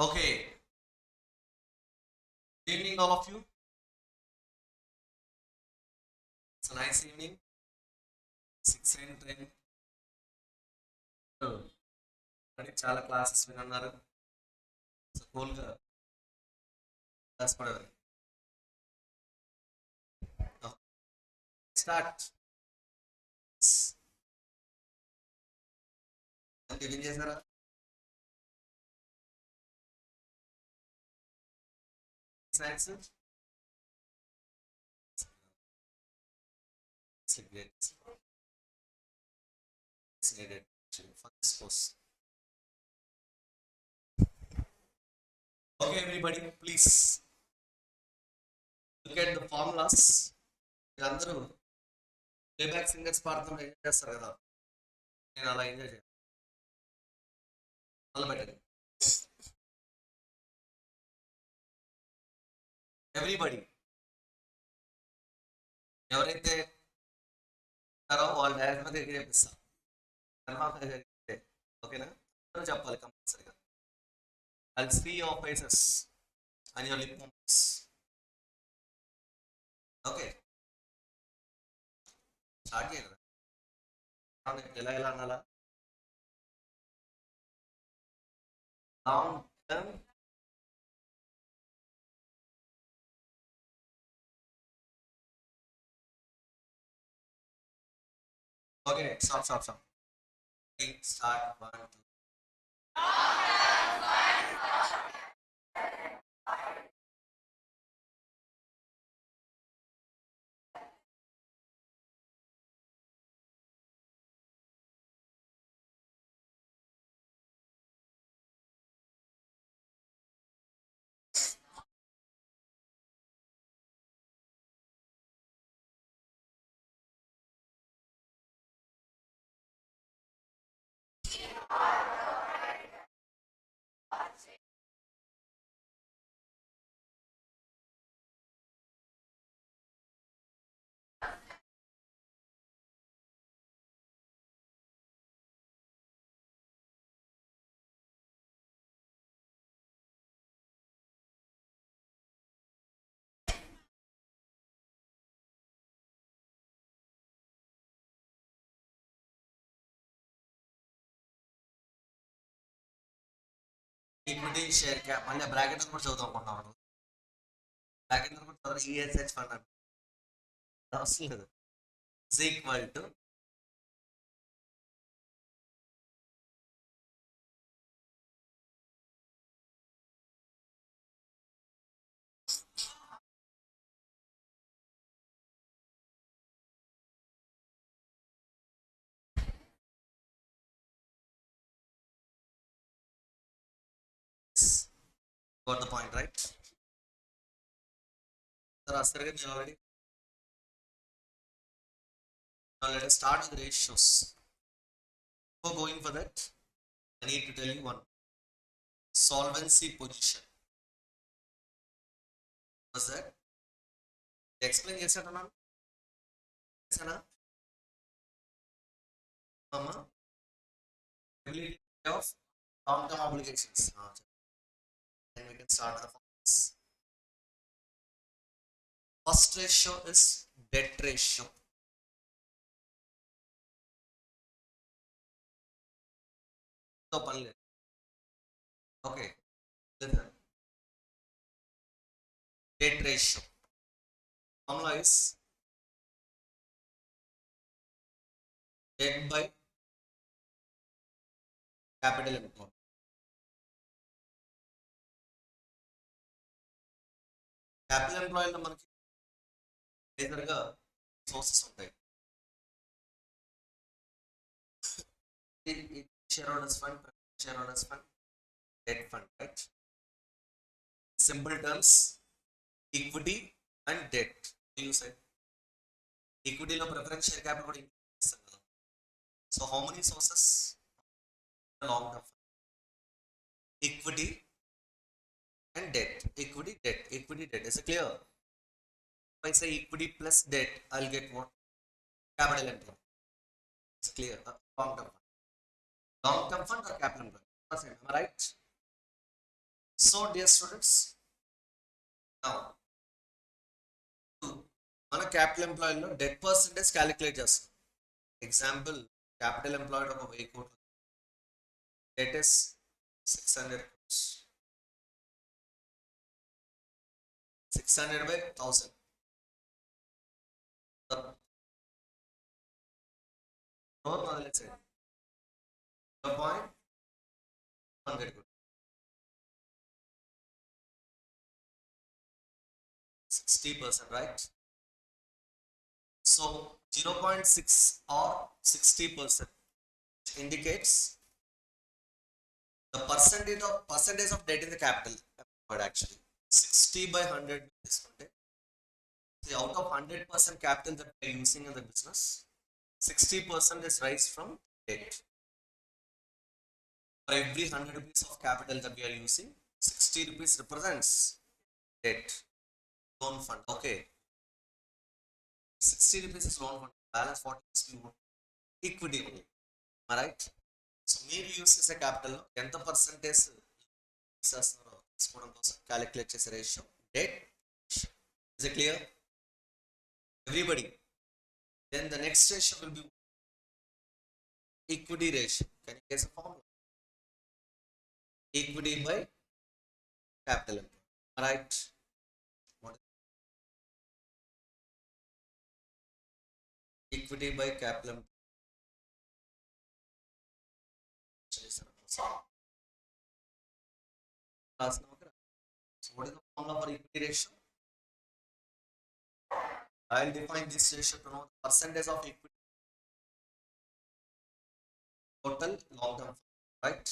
Okay. Good evening, all of you. It's a nice evening. 6 and 10. మరి చాలా classes విన్నారు. So కూల్గా class పడేవారు. స్టార్ట్. టిఫిన్ చేశారా? Snacks great. It's needed for this course. Okay, everybody, please look at the formulas. మీరందరూ playback singers పాడతాం enjoy చేస్తారు కదా, నేను అలా ఎంజాయ్ చేయాలి. మొదలు పెట్టండి. ఎవ్రీబడి ఎవరైతే ఉంటారో వాళ్ళ డైరెక్ట్ మీద దగ్గర చేపిస్తాం. ఓకేనా? అందరూ చెప్పాలి కంపల్సరీగా. I'll see your faces and your lip movements. Okay, start చేయాలి. ఎలా ఎలా అనాలా? Long term okay, stop stop stop. Start 1 2. Equity share cap మళ్ళీ బ్రాకెట్ కూడా చదువుతాం అనుకుంటున్నాను. బ్రాకెట్ కూడా చదవడం ఈఎస్హెచ్ ఫండ్ అంటే అవసరం లేదు. Is equal to got the point, right? Sir, already. Now let us start with the ratios. Before going for that, I need to tell you one. Solvency position. What's that? Explain yes or no? Yes or no? Mama? Ability of long-term obligations. Then we can start the formulas. First ratio is debt ratio. Okay, listen. Debt ratio. Formula is debt by capital employed. Capital employed మనకి మేజర్గా sources ఉంటాయి. Shareholders fund, shareholders fund, debt fund, right? Simple terms, equity and debt. You said equity lo preference share capital కూడా increase చేస్తాం కదా. So how many sources? Long term equity and debt, equity debt, equity debt. Is it clear? If I say equity plus debt, I'll get what? Capital employed. It's clear. Long term fund or capital employed? Am I right? So dear students, now మన capital ఎంప్లాయీలో debt percentage calculate చేస్తాం. Example, capital employed ఒక 1000 కోట్లు, debt is 600 crores. 600 by 1000. Let's say 0.100 crores. 60%, right? So 0.6 or 60% indicates the percentage of debt in the capital, but actually 60 by 100 is out of 100% capital that we are using in the business, 60% is raised from debt. For every 100 rupees of capital that we are using, 60 rupees represents debt, loan fund. Okay, 60 rupees is loan fund, balance 40 is equity only. Am I right? So మీరు use చేసే capital ఎంత percentage use చేస్తున్నారో తీసుకోవడం కోసం calculate చేసే ratio debt. Is it clear everybody? Then the next ratio will be equity ratio. Can you guess a formula? Equity by capital employed. All right. What is equity by capital employed? So what is the formula for equity ratio? I'll define this ratio to know the percentage of equity total long term, right?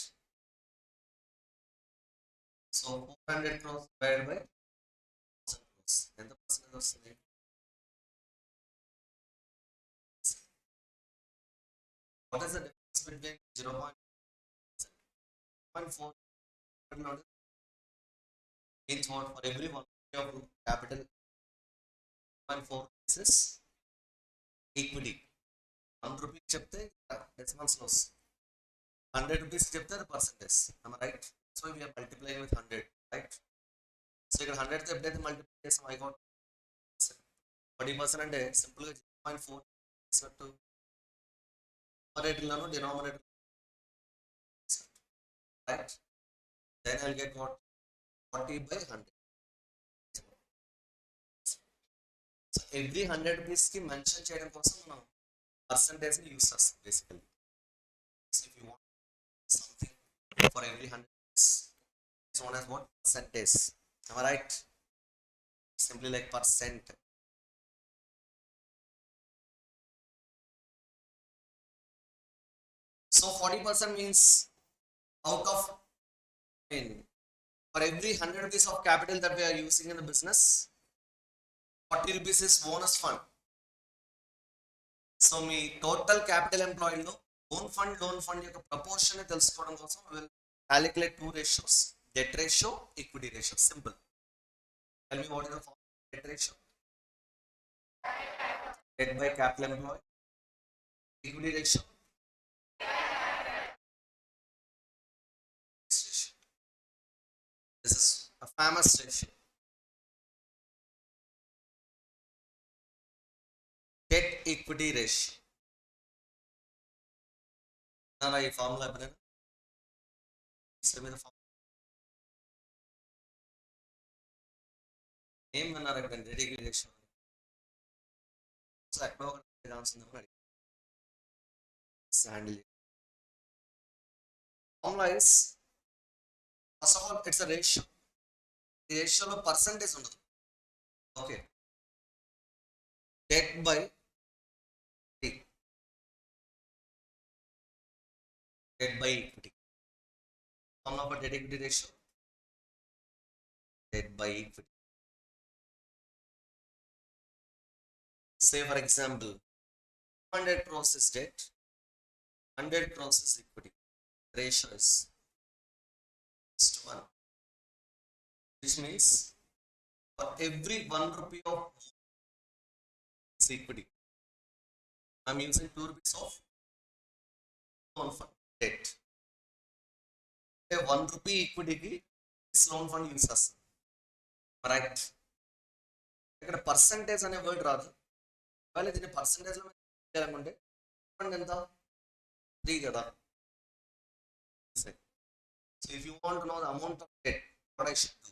So 400 crores divided by 1000 crores. And the percentage of the what is the difference between 0.4 means what? For every one of capital 0.4 is equity. 1 rupee చెప్తే decimals లో 100 rupees చెప్తే percentage. Am I right? So we are multiplying with 100, right? So ఇక్కడ 100 తో ఎప్పుడైతే multiply చేసాం I got 40% అంటే simple గా 0.4 చేసినట్టు numerator denominator, right? Then I'll get what? 40 by 100. So every 100 rupees ki mention చేయడం కోసం మనం percentage ని యూస్ చేస్తాం basically. So if you want something for every 100 rupees, it's known as what? Percentage. Am I right? Simply like percent. So 40% means out of, for every 100 rupees of capital that we are using in the business, 40 rupees is bonus fund. So me total capital employed లో loan fund యొక్క proportion తెలుసుకోవడం కోసం will calculate 2 ratios, debt ratio, equity ratio. Simple. Tell me what is the formula of debt ratio? Debt by capital employed. Equity ratio. This is a famous ratio. Debt equity ratio. Now I formula banana. Say me the formula. Name banana debt equity ratio. So I know the answer. Handle it. Formula is, first of all, it's a ratio. The ratio లో percentage ఉండదు. Okay. Debt by debt by equity. Formula for debt equity ratio. Debt by equity. Say for example, 100 crores is debt, 100 crores is equity. Ratio is 1:1. Which means for every 1 rupee of equity, I'm using 2 rupees of loan fund debt. 1 rupee equity ki loan fund use చేస్తాం, right. ఇక్కడ percentage అనే word రాదు. ఒకవేళ దీన్ని పర్సంటేజ్లో చేయాలనుకుంటే fund ఎంత 3 కదా. So if you want know the amount of debt, what I should do,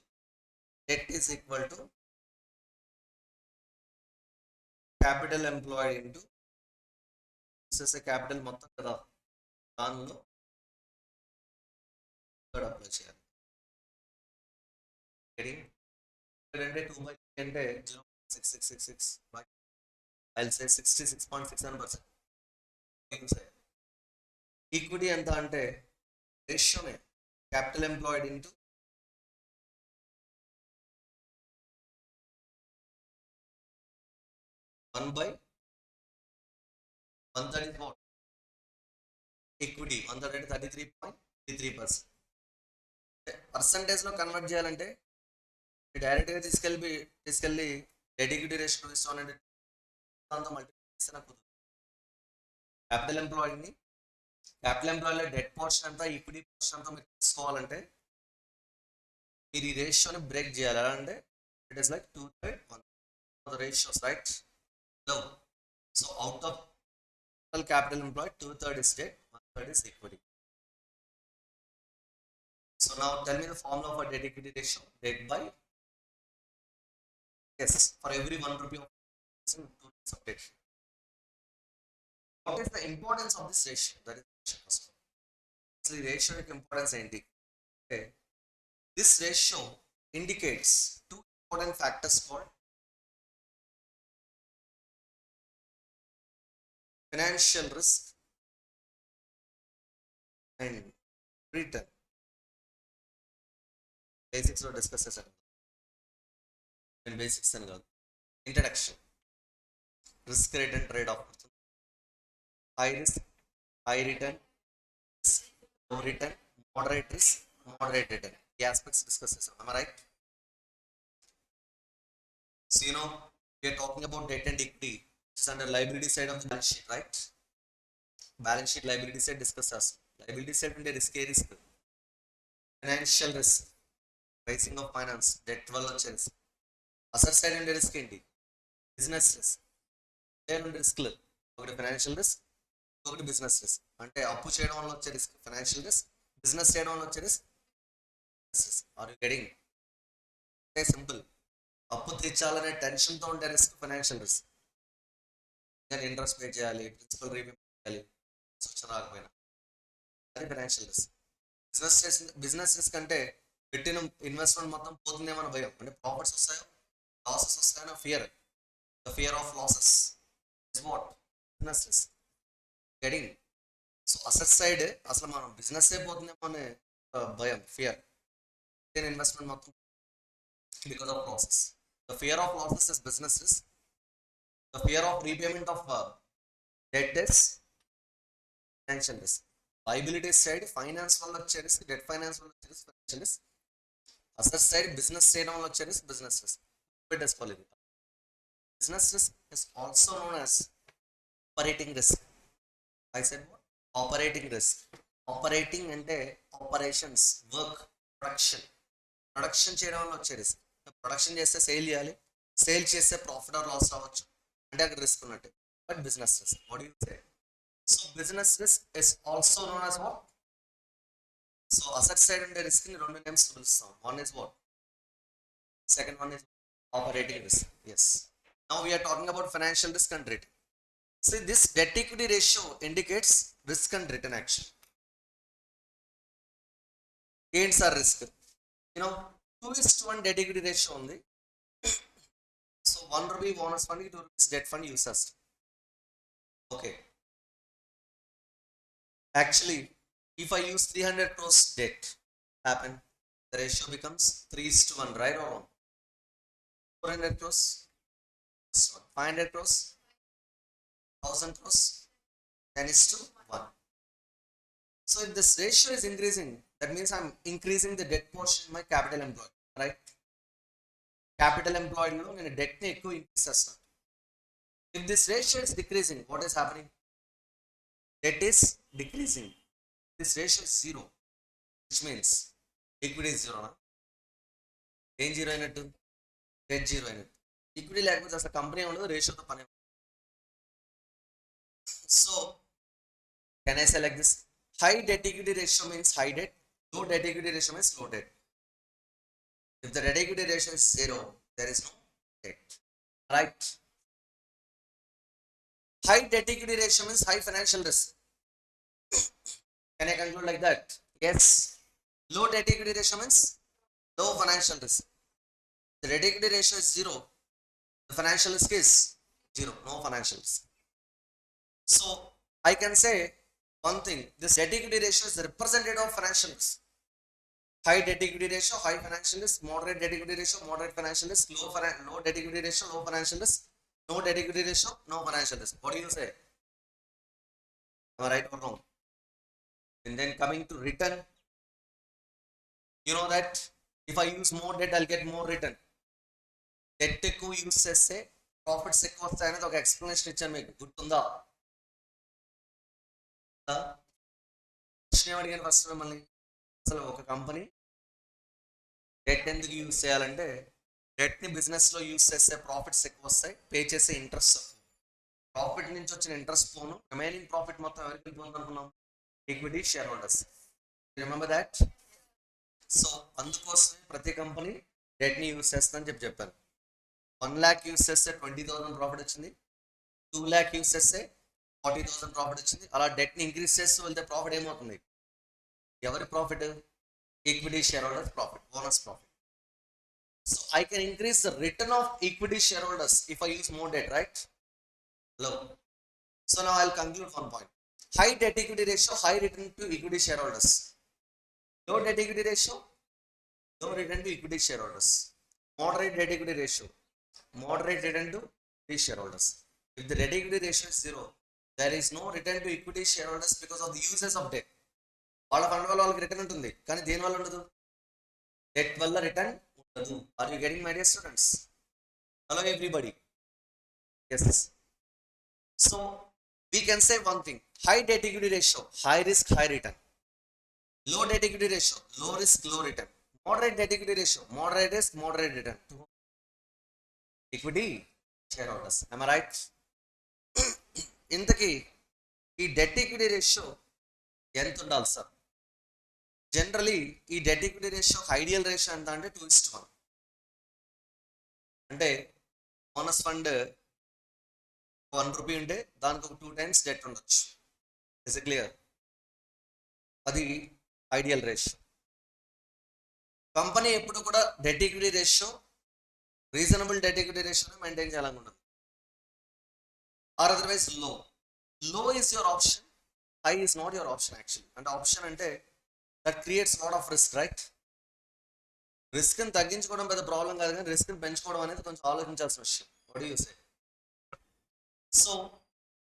debt is equal to capital employed into చేసే క్యాపిటల్ మొత్తం కదా, దానిలో అప్లై చేయాలి. అంటే 2/3 అంటే 0.6666 బై ఐల్ సే 66.67%. ఈక్విటీ ఎంత అంటే రేషియోనే capital employed into one by 130 equity 133.33%. పర్సంటేజ్లో కన్వర్ట్ చేయాలంటే డైరెక్ట్గా తీసుకెళ్ళి డెట్ ఈక్విటీ రేషియో ఇస్తానంటే దాంతో మల్టిప్లై చేస్తే నాకు క్యాపిటల్ ఎంప్లాయిడ్లో డెట్ పోర్షన్ అంతా ఈక్విటీ పోర్షన్ అంతా మీరు తీసుకోవాలంటే మీరు ఈ రేషియోని బ్రేక్ చేయాలి. ఎలా అంటే it is like 2/3 ratios, right. So out of capital employed, 2/3 is debt, 1/3 is equity. So now tell me the formula for debt equity ratio. Debt by, yes, for every 1 rupee of 2 rupees of debt. What is the importance of this ratio? That is the question first. Actually, ratio importance ఏంటి? Okay. This ratio indicates two important factors called financial risk and return. Basics లో discuss చేశాను. Basics అని కాదు, introduction. Risk return trade off, high risk high return, low return, moderate risk moderate return, ఈ aspects discuss చేశాం. am I right? So you know we are talking about debt and equity, which is under liability side of the balance sheet, right? Balance sheet liability side discuss చేస్తాం. liability side ఉండే risk A risk? Financial risk, raising of finance, debt వల్ల వచ్చే risk. Asset side ఉండే risk ఏంటి? Business risk. రెండు రిస్క్లు, ఒకటి financial risk, ఒకటి business risk. అంటే అప్పు చేయడం వల్ల వచ్చే రిస్క్ ఫైనాన్షియల్ రిస్క్, బిజినెస్ చేయడం వల్ల వచ్చే రిస్క్. Are you getting? అంటే సింపుల్, అప్పు తీర్చాలనే టెన్షన్తో ఉండే రిస్క్ ఫైనాన్షియల్ రిస్క్. కానీ ఇంట్రెస్ట్ పే చేయాలి, ప్రిన్సిపల్ రీపేమెంట్ చేయాలి, సూచన రాకపోయినా, అది ఫైనాన్షియల్ రిస్క్. బిజినెస్ రిస్క్ అంటే పెట్టిన ఇన్వెస్ట్మెంట్ మొత్తం పోతుందేమో భయం, అంటే ప్రాఫిట్స్ వస్తాయో లాసెస్ వస్తాయో fear, the fear of losses is what business risk. Getting? So asset side అసలు మనం బిజినెస్ అయిపోతుందేమో అనే భయం, ఫియర్, పెట్టిన ఇన్వెస్ట్మెంట్ మొత్తం because of losses. The fear of losses is business risk. The fear of repayment of debt is financial risk. Liabilities side finance వల్ల వచ్చే risk, debt finance వల్ల వచ్చే risk financial risk. Asset side business చేయడం వల్ల వచ్చే risk business risk. పెట్టేసుకోవాలి. Business risk is also known as operating risk. I said operating risk. Operating అంటే operations, work, production చేయడం వల్ల వచ్చే రిస్క్. ప్రొడక్షన్ చేస్తే సేల్ చేయాలి, సేల్ చేస్తే ప్రాఫిట్ ఆర్ లాస్ రావచ్చు, అంటే అక్కడ రిస్క్ ఉన్నట్టు. But business risk, what you say? So business risk is also known as what? So asset side ఉండే రిస్క్ ని రెండు నేమ్స్ పిలుస్తాం. One is what? Second one is operating risk. Yes. Now we are talking about financial risk and return. See, this debt equity ratio indicates risk and return action. Gains are risk. You know, 2:1 debt equity ratio only. So 1 rupee bonus fund, 2 rupees debt fund uses. Okay. Actually, if I use 300 crores debt, happen, the ratio becomes 3:1, right or wrong? 400 crores, 500 crores, 1000 crores, 10:1. So if this ratio is increasing, that means I'm increasing the debt portion in my capital employed, right? Capital employed lo nenu debt ni ekku increase chestanu. If this ratio is decreasing, what is happening? Debt is decreasing. This ratio is 0, which means equity is 0. ఏం zero అయినట్టు? Debt zero అయినట్టు. Equity లేకపోతే అసలు company ఉండదు, రేషియోతో పని. So can I select this? High debt equity ratio means high debt, low debt equity ratio means low debt. If the debt equity ratio is 0, there is no debt, right? High debt equity ratio means high financial risk. Can I conclude like that? Yes. Low debt equity ratio means low financial risk. The debt equity ratio is 0, the financial risk is 0, no financial risk. So I can say one thing, this debt equity ratio is the representative of financial risk. High debt equity ratio, high financial risk; moderate debt equity ratio, moderate financial risk; low debt equity ratio, low financial risk; no debt equity ratio, no financial risk. What do you say? Am I right or wrong? And then coming to return, you know that if I use more debt, I'll get more return. Debt ఎక్కువ use చేస్తే profits ఎక్కువ వస్తాయి అనేది ఒక explanation ఇచ్చాను మీకు, గుర్తుందా? Question అడిగాను ఫస్ట్ మిమ్మల్ని, అసలు ఒక కంపెనీ డెట్ ఎందుకు యూజ్ చేయాలంటే, డెట్ని బిజినెస్లో యూజ్ చేస్తే ప్రాఫిట్స్ ఎక్కువ వస్తాయి, పే చేసే ఇంట్రెస్ట్, ప్రాఫిట్ నుంచి వచ్చిన ఇంట్రెస్ట్ పోను, రిమైనింగ్ ప్రాఫిట్ మొత్తం ఎవరికి వెళ్ళిపోతుంది అనుకున్నాం? Equity share holders. Remember that? So అందుకోసమే ప్రతి కంపెనీ డెట్ని యూజ్ చేస్తుందని చెప్పాను. 1 lakh యూజ్ చేస్తే 20,000 ప్రాఫిట్ వచ్చింది, 2 lakh యూజ్ చేస్తే 40,000 ప్రాఫిట్ వచ్చింది. అలా డెట్ని ఇంక్రీజ్ చేస్తూ వెళ్తే ప్రాఫిట్ ఏమవుతుంది? ఎవరి profit? Equity shareholders profit, bonus profit. So I can increase the return of equity shareholders if I use more debt, right? Hello. So now I'll conclude one point. High debt equity ratio, high return to equity shareholders. Low debt equity ratio, low return to equity shareholders. Moderate debt equity ratio, moderate return to equity shareholders. If the debt equity ratio is 0, there is no return to equity shareholders because of the uses of debt. వాళ్ళ fund వల్ల వాళ్ళకి return ఉంటుంది, కానీ దేని వల్ల ఉండదు? Debt వల్ల return ఉండదు. Are you getting my dear students? Hello everybody. Yes. So we can say one thing, high debt equity ratio, high risk high return. Low debt equity ratio, low risk low return. Moderate debt equity ratio, moderate risk moderate return. Equity share holders. am I right? ఇంతకీ ఈ debt equity ratio ఎంత ఉండాలి sir? Generally ఈ debt equity ratio ideal ratio ఎంత అంటే 2:1. అంటే bonus fund 1 rupee ఉంటే దానికి ఒక 2 times డెట్ ఉండొచ్చు. Is it clear? అది ఐడియల్ రేషియో. కంపెనీ ఎప్పుడు కూడా debt equity ratio, reasonable debt equity రేషియోని మెయింటైన్ చేయాలనుకుంటుంది. Or otherwise low. Low is your option, high is not your option actually. అంటే ఆప్షన్ అంటే that creates lot of risk, right? రిస్క్ని తగ్గించుకోవడం పెద్ద ప్రాబ్లం కాదు, కానీ రిస్క్ని పెంచుకోవడం అనేది కొంచెం ఆలోచించాల్సిన విషయం. What do you say? So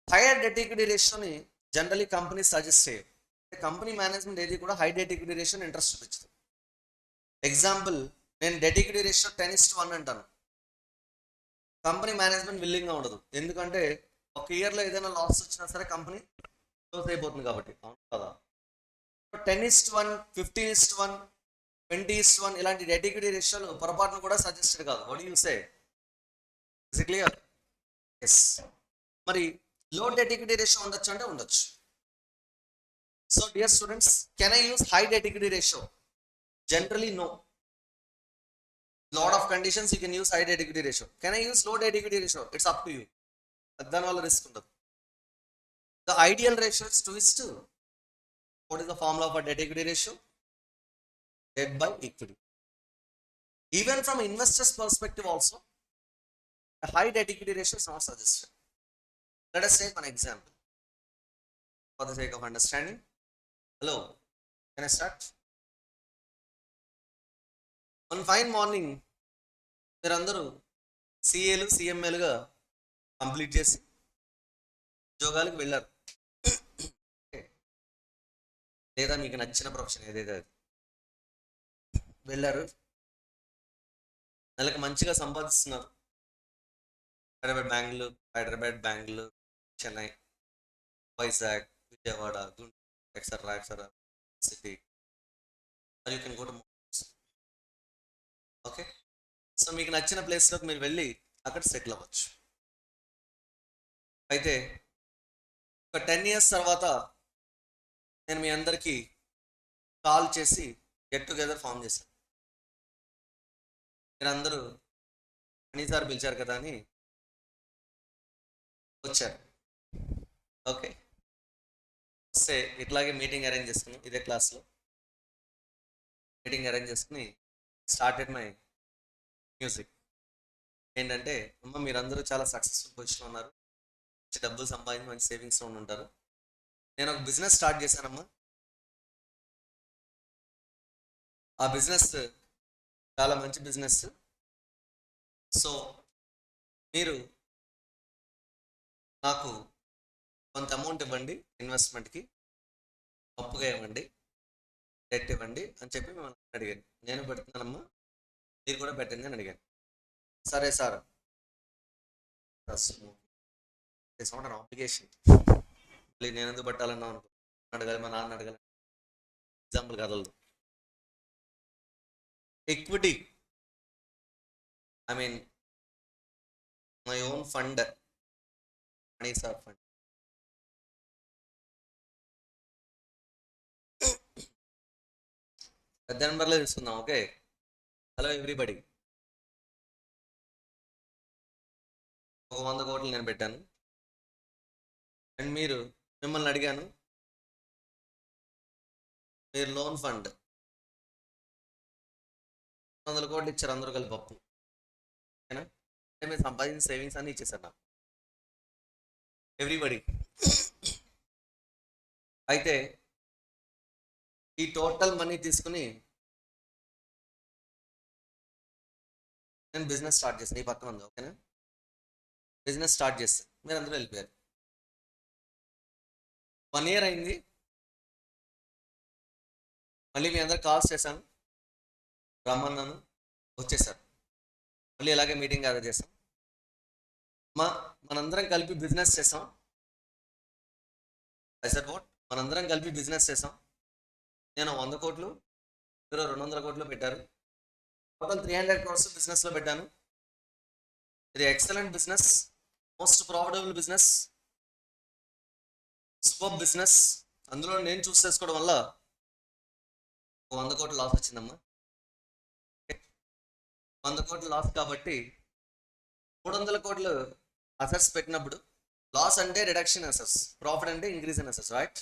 higher debt equity రేషియోని జనరలీ కంపెనీ సజెస్ట్ చేయవు. కంపెనీ మేనేజ్మెంట్ ఏది కూడా హై డెట్ ఈక్విటీ రేషియోని ఇంట్రెస్ట్ చూపించదు. ఎగ్జాంపుల్, నేను డెట్ ఈక్విటీ రేషియో 10:1 అంటాను, కంపెనీ మేనేజ్మెంట్ విల్లింగ్గా ఉండదు. ఎందుకంటే ఒక ఇయర్లో ఏదైనా లాస్ వచ్చినా సరే కంపెనీ క్లోజ్ అయిపోతుంది కాబట్టి, అవును కదా? 10:1, 15:1, 20:1 ఇలాంటి డెట్ ఈక్విటీ రేషియోలు పొరపాటును కూడా సజెస్టెడ్ కాదు. What do you say? Is it clear? Yes. మరి లో డెట్ ఈక్విటీ రేషియో ఉండొచ్చు అంటే ఉండొచ్చు. So dear students, can I use high debt equity ratio? Generally no. Lot of conditions you can use high debt equity ratio. Can I use low debt equity ratio? It's up to you. దాని వల్ల risk ఉండదు. The ideal ratio is 2:2. What is the formula for debt equity ratio? Debt by equity. Even from investors perspective also, a high debt equity ratio is not suggested. Let us take one example for the sake of understanding. Hello, can I start? One fine morning మీరందరూ సిఏలు సిఎంఏలుగా complete చేసి ఉద్యోగాలకు వెళ్ళారు, లేదా మీకు నచ్చిన profession ఏదైతే అది వెళ్ళారు, నెలకు మంచిగా సంపాదిస్తున్నారు. Hyderabad, Bengaluru, Chennai, Vizag, Vijayawada, Guntur, etcetera city, you can go to. Okay, so మీకు నచ్చిన ప్లేస్లోకి మీరు వెళ్ళి అక్కడ సెటిల్ అవ్వచ్చు. అయితే ఒక 10 years తర్వాత నేను మీ అందరికీ కాల్ చేసి గెట్ టుగెదర్ ఫామ్ చేశాను. మీరు అందరూ అనిసారి పిలిచారు కదా అని వచ్చారు. ఓకే, వస్తే ఇట్లాగే మీటింగ్ అరేంజ్ చేసుకుని ఇదే క్లాస్లో మీటింగ్ అరేంజ్ చేసుకుని స్టార్టెడ్ మై మ్యూజిక్. ఏంటంటే అమ్మ మీరందరూ చాలా సక్సెస్ఫుల్ పొజిషన్ ఉన్నారు, మంచి డబ్బులు సంపాదించి మంచి సేవింగ్స్లో ఉంటారు. నేను ఒక బిజినెస్ స్టార్ట్ చేశానమ్మా. ఆ బిజినెస్ చాలా మంచి బిజినెస్. సో మీరు నాకు కొంత అమౌంట్ ఇవ్వండి, ఇన్వెస్ట్మెంట్కి అప్పుగా ఇవ్వండి, డెట్ ఇవ్వండి అని చెప్పి మిమ్మల్ని అడిగాను. నేను పెడుతున్నానమ్మా, మీరు కూడా పెట్టండి అని అడిగాను. సరే సార్, అప్లికేషన్ మళ్ళీ నేను ఎందుకు పెట్టాలన్నా అనుకో, అడగాలి, మా నాన్న అడగాలి, ఎగ్జాంపుల్ కదలదు. Equity, I mean my own fund, మనీసార్ ఫండ్. పెద్ద నెంబర్లో తీసుకుందాం. Okay, hello everybody. ఒక 100 కోట్లు నేను పెట్టాను. అండ్ మిమ్మల్ని అడిగాను, మీరు లోన్ ఫండ్ 100 కోట్లు ఇచ్చారు, అందరూ కలిపి పప్పు. ఓకేనా? అంటే మీరు సంపాదించిన సేవింగ్స్ అన్ని ఇచ్చేసారు నాకు, ఎవ్రీబడి. అయితే ఈ టోటల్ మనీ తీసుకుని నేను బిజినెస్ స్టార్ట్ చేస్తాను. ఈ పక్కన ఉంది, ఓకేనా? బిజినెస్ స్టార్ట్ చేస్తాను, మీరు అందరూ వెళ్ళిపోయారు. 1 year అయింది, మళ్ళీ మీ అందరు కాల్స్ చేశాను, రమ్మన్నాను, వచ్చేసారు. మళ్ళీ ఇలాగే మీటింగ్ గ్యాదర్ చేసాం, మనందరం కలిపి బిజినెస్ చేసాం. ఐ సెడ్ వాట్, మనందరం కలిపి బిజినెస్ చేసాం. నేను 100 కోట్లు, మీరు 200 కోట్లు పెట్టారు. టోటల్ 300 crores బిజినెస్లో పెట్టాను. ఇది excellent business, most profitable business, super business. అందులో నేను చూస్ చేసుకోవడం వల్ల 100 కోట్లు లాస్ వచ్చిందమ్మా. 100 కోట్లు లాస్ కాబట్టి 300 కోట్లు అసెట్స్ పెట్టినప్పుడు లాస్ అంటే రిడక్షన్ అసెట్స్, ప్రాఫిట్ అంటే increase in assets, right?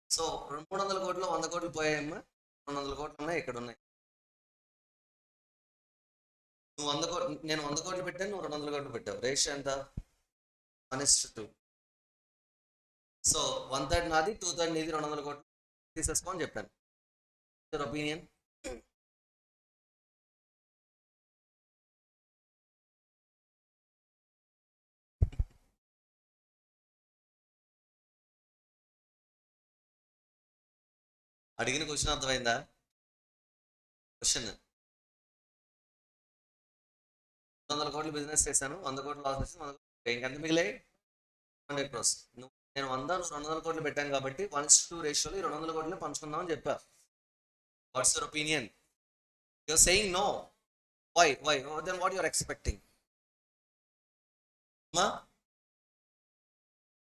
So 300 కోట్లు 100 కోట్లు పోయాయమ్మా, 200 కోట్లు ఉన్నాయి, ఇక్కడ ఉన్నాయి. నువ్వు 100 కోట్లు, నేను 100 కోట్లు పెట్టాను, నువ్వు 200 కోట్లు పెట్టావు. రేషియో ఎంత? 1:2. సో 1/3 నాది, 2/3 నీది. 200 కోట్లు తీసేసుకో అని చెప్పాను. Your opinion? అడిగిన క్వశ్చన్ అర్థమైందా? క్వశ్చన్ 200 కోట్లు బిజినెస్ చేశాను, 100 కోట్లు లాస్ వచ్చింది, 100 ఇంకెంత మిగిలే 100 crores. నేను 100, 200 కోట్లు పెట్టాను కాబట్టి 1:2 రేషియోలో 200 కోట్లు పంచుకుందాం అని చెప్పా. What's your opinion? You're saying no. Why? Then what you're expecting? మా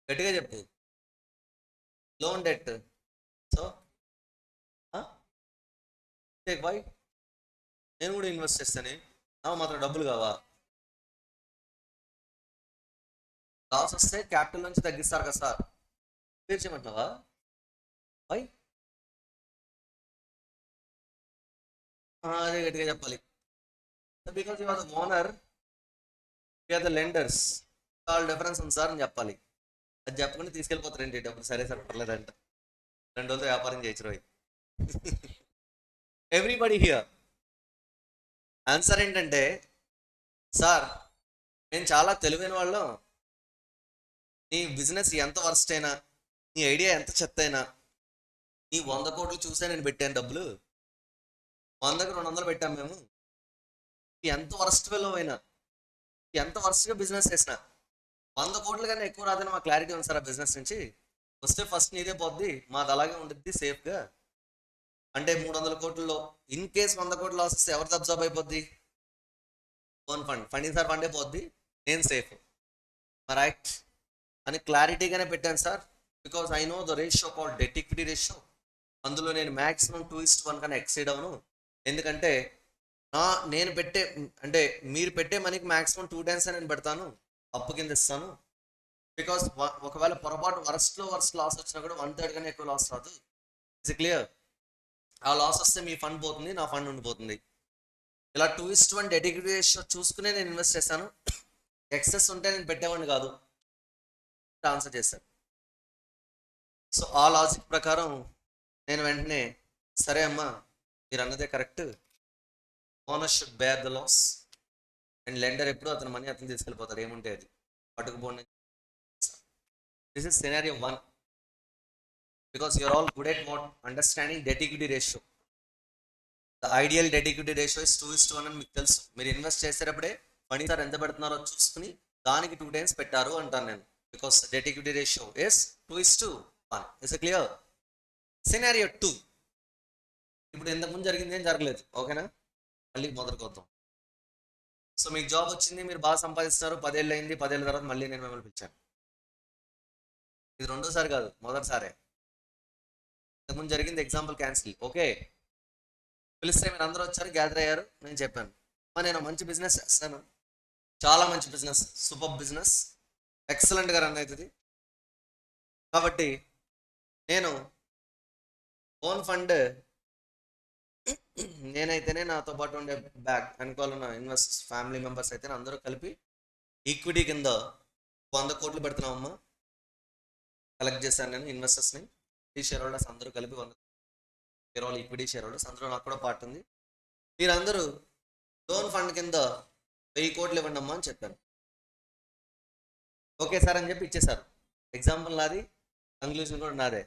గట్టిగా చెప్పు. Loan debt. So why? నేను కూడా ఇన్వెస్ట్ చేస్తాను, నాకు మాత్రం డబ్బులు కావా? లాస్ వస్తే క్యాపిటల్ నుంచి తగ్గిస్తారు కదా సార్, పేరు చేయమంటున్నావా? వై? అదే గట్టిగా చెప్పాలి. Because you are the owner, you are the lenders, చాలా డిఫరెన్స్ ఉంది సార్ అని చెప్పాలి. అది చెప్పకుండా తీసుకెళ్ళిపోతారండి డబ్బులు. సరే సార్ పర్లేదంట, 2 రోజులతో వ్యాపారం చేయొచ్చు రోయ్. ఎవ్రీబడి హియర్ ఆన్సర్ ఏంటంటే, సార్ నేను చాలా తెలివైన వాళ్ళం, నీ బిజినెస్ ఎంత వర్స్ట్ అయినా, నీ ఐడియా ఎంత చెత్త అయినా, నీ 100 కోట్లు చూసే నేను పెట్టాను డబ్బులు. 100కి 200 పెట్టాం మేము. ఎంత వర్స్ట్ ఫెలో అయినా, ఎంత వర్స్ట్గా బిజినెస్ చేసినా 100 కోట్ల కన్నా ఎక్కువ రాదని మా క్లారిటీ ఉంది సార్ ఆ బిజినెస్ నుంచి. వస్తే ఫస్ట్ నీదే పోద్ది, మాది అలాగే ఉంటుంది సేఫ్గా. అంటే 300 కోట్లలో ఇన్ కేస్ 100 కోట్లు లాస్ వస్తే ఎవరిది అబ్జర్వ్ అయిపోద్ది? ఓన్ ఫండ్ ఈసారి ఫండే పోద్ది, నేను సేఫ్, రైట్ అని క్లారిటీగానే పెట్టాను sir. Because I know the ratio called debt equity ratio. అందులో నేను మ్యాక్సిమం 2:1 కన్నా ఎక్సీడ్ అవను. ఎందుకంటే నేను పెట్టే అంటే మీరు పెట్టే మనీకి మ్యాక్సిమం 2 times నేను పెడతాను, అప్పు కింద ఇస్తాను. బికాస్ ఒకవేళ పొరపాటు వరస్ట్ లాస్ వచ్చినా కూడా 1/3 కన్నా ఎక్కువ లాస్ రాదు. It's clear. ఆ లాస్ వస్తే మీ ఫండ్ పోతుంది, నా ఫండ్ ఉండిపోతుంది. ఇలా 2:1 డెట్ ఈక్విటీ రేషియో చూసుకునే నేను ఇన్వెస్ట్ చేశాను. ఎక్సెస్ ఉంటే నేను పెట్టేవాడిని కాదు. ఆన్సర్ చేశాను. సో ఆ లాజిక్ ప్రకారం నేను వెంటనే సరే అమ్మా మీరు అన్నదే correct, owner should bear the loss and lender ఎప్పుడు అతని మనీ అతను తీసుకెళ్ళిపోతారు, ఏముంటే అది పట్టుకుపోండి. This is scenario 1 because you are all good at what understanding debt equity ratio. The ideal debt equity ratio is 2:1 అని మీకు తెలుసు. మీరు ఇన్వెస్ట్ చేసేటప్పుడే మనీ సార్ ఎంత పెడుతున్నారో చూసుకుని దానికి 2 times పెట్టారు అంటాను నేను. Because debt equity ratio is 2:1. Is clear. Scenario 2 ఇప్పుడు ఇంతకుముందు జరిగింది ఏం జరగలేదు, ఓకేనా? మళ్ళీ మొదలుకొద్దాం. సో మీకు జాబ్ వచ్చింది, మీరు బాగా సంపాదిస్తున్నారు, 10 ఏళ్ళు అయింది. 10 ఏళ్ళ తర్వాత మళ్ళీ నేను మిమ్మల్ని పిలిచాను. ఇది రెండోసారి కాదు, మొదటిసారే. ఇంతకుముందు జరిగింది ఎగ్జాంపుల్ క్యాన్సిల్, ఓకే? పిలిస్తే మీరు అందరూ వచ్చారు, గ్యాదర్ అయ్యారు. నేను చెప్పాను నేను మంచి బిజినెస్ చేస్తాను, చాలా మంచి బిజినెస్, సూపర్ బిజినెస్, ఎక్సలెంట్గా రన్ అవుతుంది. కాబట్టి నేను ఓన్ ఫండ్ నేనైతేనే, నాతో పాటు ఉండే వెనకాల ఉన్న ఇన్వెస్టర్స్ ఫ్యామిలీ మెంబర్స్ అయితే అందరూ కలిపి ఈక్విటీ కింద 100 కోట్లు పెడుతున్నామమ్మా. కలెక్ట్ చేశాను నేను ఇన్వెస్టర్స్ని, ఈ షేర్ హోల్డర్స్ అందరూ కలిపి 100 share holder equity share holders, అందులో నాకు కూడా పార్ట్ ఉంది. మీరందరూ లోన్ ఫండ్ కింద 1000 కోట్లు ఇవ్వండి అమ్మా అని చెప్పాను. ఓకే సార్ అని చెప్పి ఇచ్చేసారు. ఎగ్జాంపుల్ నాది, కంక్లూజన్ కూడా నాదే.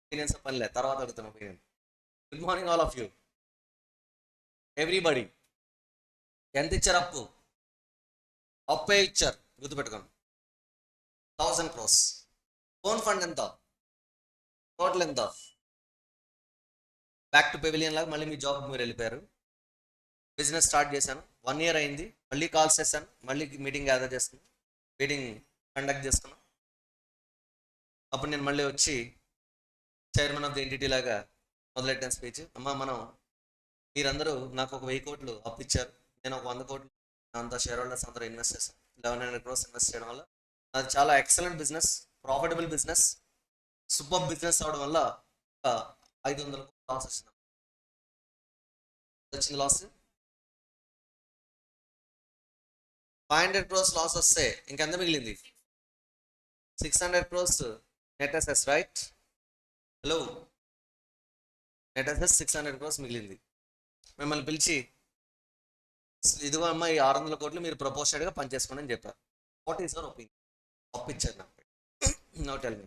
ఒపీనియన్స్ పనిలే, తర్వాత అడుగుతాను opinion. Good morning all of you, everybody. ఎంత ఇచ్చారు అప్పు? అప్పే ఇచ్చారు, గుర్తుపెట్టుకోండి, 1000 crores. ఓన్ ఫండ్ ఎంత? టోటల్ ఎంత? బ్యాక్ టు పెవిలియన్ లాగా మళ్ళీ మీ జాబ్ మీరు వెళ్ళిపోయారు. బిజినెస్ స్టార్ట్ చేశాను, 1 year అయింది. మళ్ళీ కాల్స్ చేశాను, మళ్ళీ మీటింగ్ గ్యాదర్ చేసుకున్నాను, మీటింగ్ కండక్ట్ చేసుకున్నాం. అప్పుడు నేను మళ్ళీ వచ్చి చైర్మన్ ఆఫ్ ది ఎంటిటీ లాగా మొదలెట్టాను స్పీచ్. అమ్మా మీరందరూ నాకు ఒక 1000 కోట్లు అప్పు ఇచ్చారు, నేను ఒక 100 కోట్లు అంత షేర్ హోల్డర్స్ అందరూ ఇన్వెస్ట్ చేశాను. 1100 crores ఇన్వెస్ట్ చేయడం వల్ల అది చాలా excellent business, profitable business, super business అవడం వల్ల 500 లాస్ వచ్చింది. లాస్ 500 crores లాస్ వస్తే ఇంకెంత మిగిలింది? 600 crores net assets, right? Hello, net assets 600 crores మిగిలింది. మిమ్మల్ని పిలిచి ఇదిగో అమ్మా ఈ 600 కోట్లు మీరు ప్రపోజెడ్గా పనిచేసుకోండి అని చెప్పారు. What is your opinion? ఒప్పించారు నాకు. Now tell me.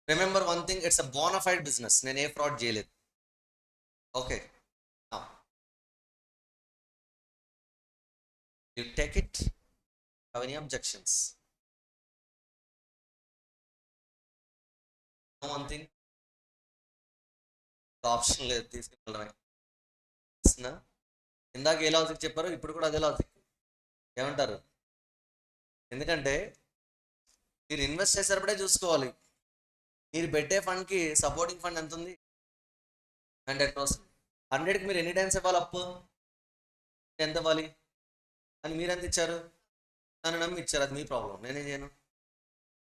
Remember one thing, it's a bona fide business, నేను ఏ ఫ్రాడ్ చేయలేదు. Okay, you take it. Have any objections? One thing, option లేదు, తీసుకెళ్ళడమే. ఇందాక ఏ లాజిక్ చెప్పారో ఇప్పుడు కూడా అదే లాజిక్. ఏమంటారు? ఎందుకంటే మీరు ఇన్వెస్ట్ చేసేటప్పుడే చూసుకోవాలి, మీరు పెట్టే ఫండ్కి సపోర్టింగ్ ఫండ్ ఎంత ఉంది? 100%. 100కి మీరు ఎన్ని టైమ్స్ ఇవ్వాలి అప్పు? ఎంత ఇవ్వాలి అని మీరు ఎంత ఇచ్చారు? నన్ను నమ్మి ఇచ్చారు, అది మీ ప్రాబ్లం, నేనేం చేయను.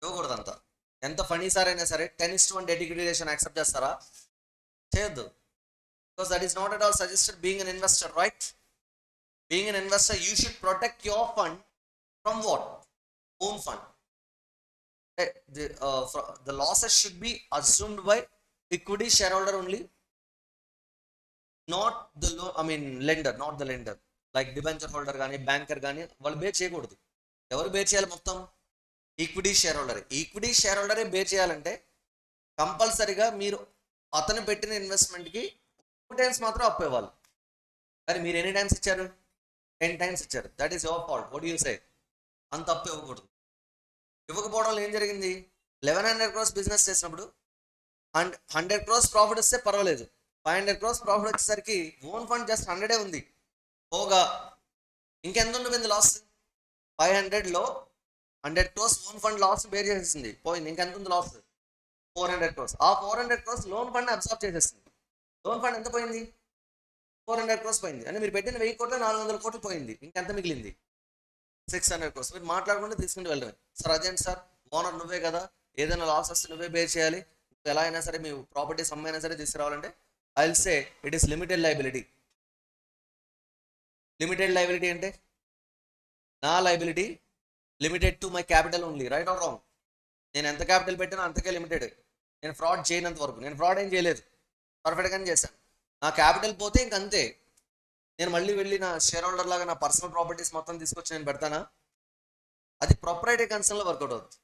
ఇవ్వకూడదు అంతా. ఎంత ఫండ్ సార్ అయినా సరే 10:1 డెట్ ఈక్విటీ రేషియో యాక్సెప్ట్ చేస్తారా? చేయొద్దు. Because that is not at all suggested being an investor, right? Being an investor you should protect your fund from what? Own fund. The losses should be assumed by equity shareholder only, not the lender, not the lender. Like debenture holder కానీ banker కానీ వాళ్ళు bear చేయకూడదు. ఎవరు bear చేయాలి? మొత్తం equity share holder. Equity share హోల్డరే bear చేయాలంటే కంపల్సరీగా మీరు అతను పెట్టిన ఇన్వెస్ట్మెంట్కి 2 times మాత్రం అప్పు ఇవ్వాలి. మరి మీరు ఎన్ని టైమ్స్ ఇచ్చారు? 10 times ఇచ్చారు. That is your fault. What you సే? అంత అప్పు ఇవ్వకూడదు. ఇవ్వకపోవడం వల్ల ఏం జరిగింది? 1100 crores బిజినెస్ చేసినప్పుడు 100 crores ప్రాఫిట్ వస్తే పర్వాలేదు, 500 crores ప్రాఫిట్ వచ్చేసరికి ఓన్ ఫండ్ జస్ట్ 100 ఉంది పోగా ఇంకెంత ఉండిపోయింది లాస్ 500లో 100 crores own fund loss bear చేసేసింది పోయింది ఇంకెంత ఉంది లాస్ 400 crores ఆ 400 crores లోన్ ఫండ్ అబ్సార్బ్ చేసేసింది లోన్ ఫండ్ ఎంత పోయింది 400 crores పోయింది అంటే మీరు పెట్టిన 1000 కోట్లు 400 కోట్లు పోయింది ఇంకెంత మిగిలింది 600 crores మీరు మాట్లాడుకుంటే తీసుకుంటూ వెళ్ళడమే సార్ అదేంటి సార్ ఓనర్ నువ్వే కదా ఏదైనా లాస్ వస్తే నువ్వే బేర్ చేయాలి ఎలా అయినా సరే మీ ప్రాపర్టీస్ అమ్మైనా సరే తీసుకురావాలంటే I will say it is limited liability limited liability అంటే నా liability limited to my capital only right or wrong నేను ఎంత క్యాపిటల్ పెట్టినా అంతకే లిమిటెడ్ నేను ఫ్రాడ్ చేయనంత వరకు నేను ఫ్రాడ్ ఏం చేయలేదు పర్ఫెక్ట్గానే చేశాను నా క్యాపిటల్ పోతే ఇంకంతే నేను మళ్ళీ వెళ్ళి నా షేర్ హోల్డర్ లాగా నా పర్సనల్ ప్రాపర్టీస్ మొత్తం తీసుకొచ్చి నేను పెడతానా అది ప్రొపరైటరీ కన్సర్న్లో వర్కౌట్ అవుతుంది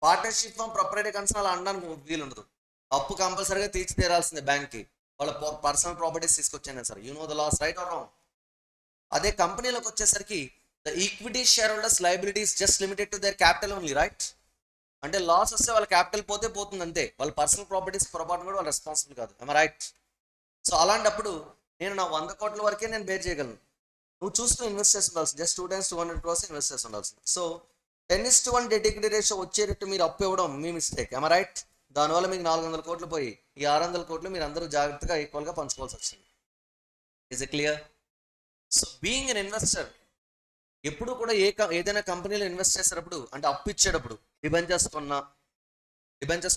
పార్ట్నర్షిప్ ప్రొపరైటరీ కన్సర్న్ అలా అనడానికి వీలు ఉండదు అప్పు కంపల్సరీగా తీర్చి తీరాల్సిందే బ్యాంక్కి వాళ్ళ పర్సనల్ ప్రాపర్టీస్ తీసుకొచ్చాను sir you know the laws right or wrong అదే కంపెనీలోకి వచ్చేసరికి the equity share holders liabilities just limited to their capital only right అంటే లాస్ వస్తే వాళ్ళ క్యాపిటల్ పోతే పోతుంది అంతే వాళ్ళ పర్సనల్ ప్రాపర్టీస్ పొరపాటు కూడా వాళ్ళు రెస్పాన్సిబుల్ కాదు ఐ రైట్ సో అలాంటప్పుడు నేను నా 100 కోట్ల వరకే నేను బేర్ చేయగలను నువ్వు చూసుకుని ఇన్వెస్ట్ చేసి ఉండాల్సింది జస్ట్ 2 times 200 crores ఇన్వెస్ట్ చేసి ఉండాల్సింది సో 10:1 డెట్ ఈక్విటీ రేషియో వచ్చేటట్టు మీరు అప్పు ఇవ్వడం మీ మిస్టేక్ ఐ రైట్ దానివల్ల మీకు 400 కోట్లు పోయి ఈ 600 కోట్లు మీరు అందరూ జాగ్రత్తగా ఈక్వల్గా పంచుకోవాల్సి వచ్చింది is it clear so being an investor ఎప్పుడు కూడా ఏదైనా కంపెనీలో ఇన్వెస్ట్ చేసేటప్పుడు అంటే అప్పు ఇచ్చేటప్పుడు డిబెంచర్స్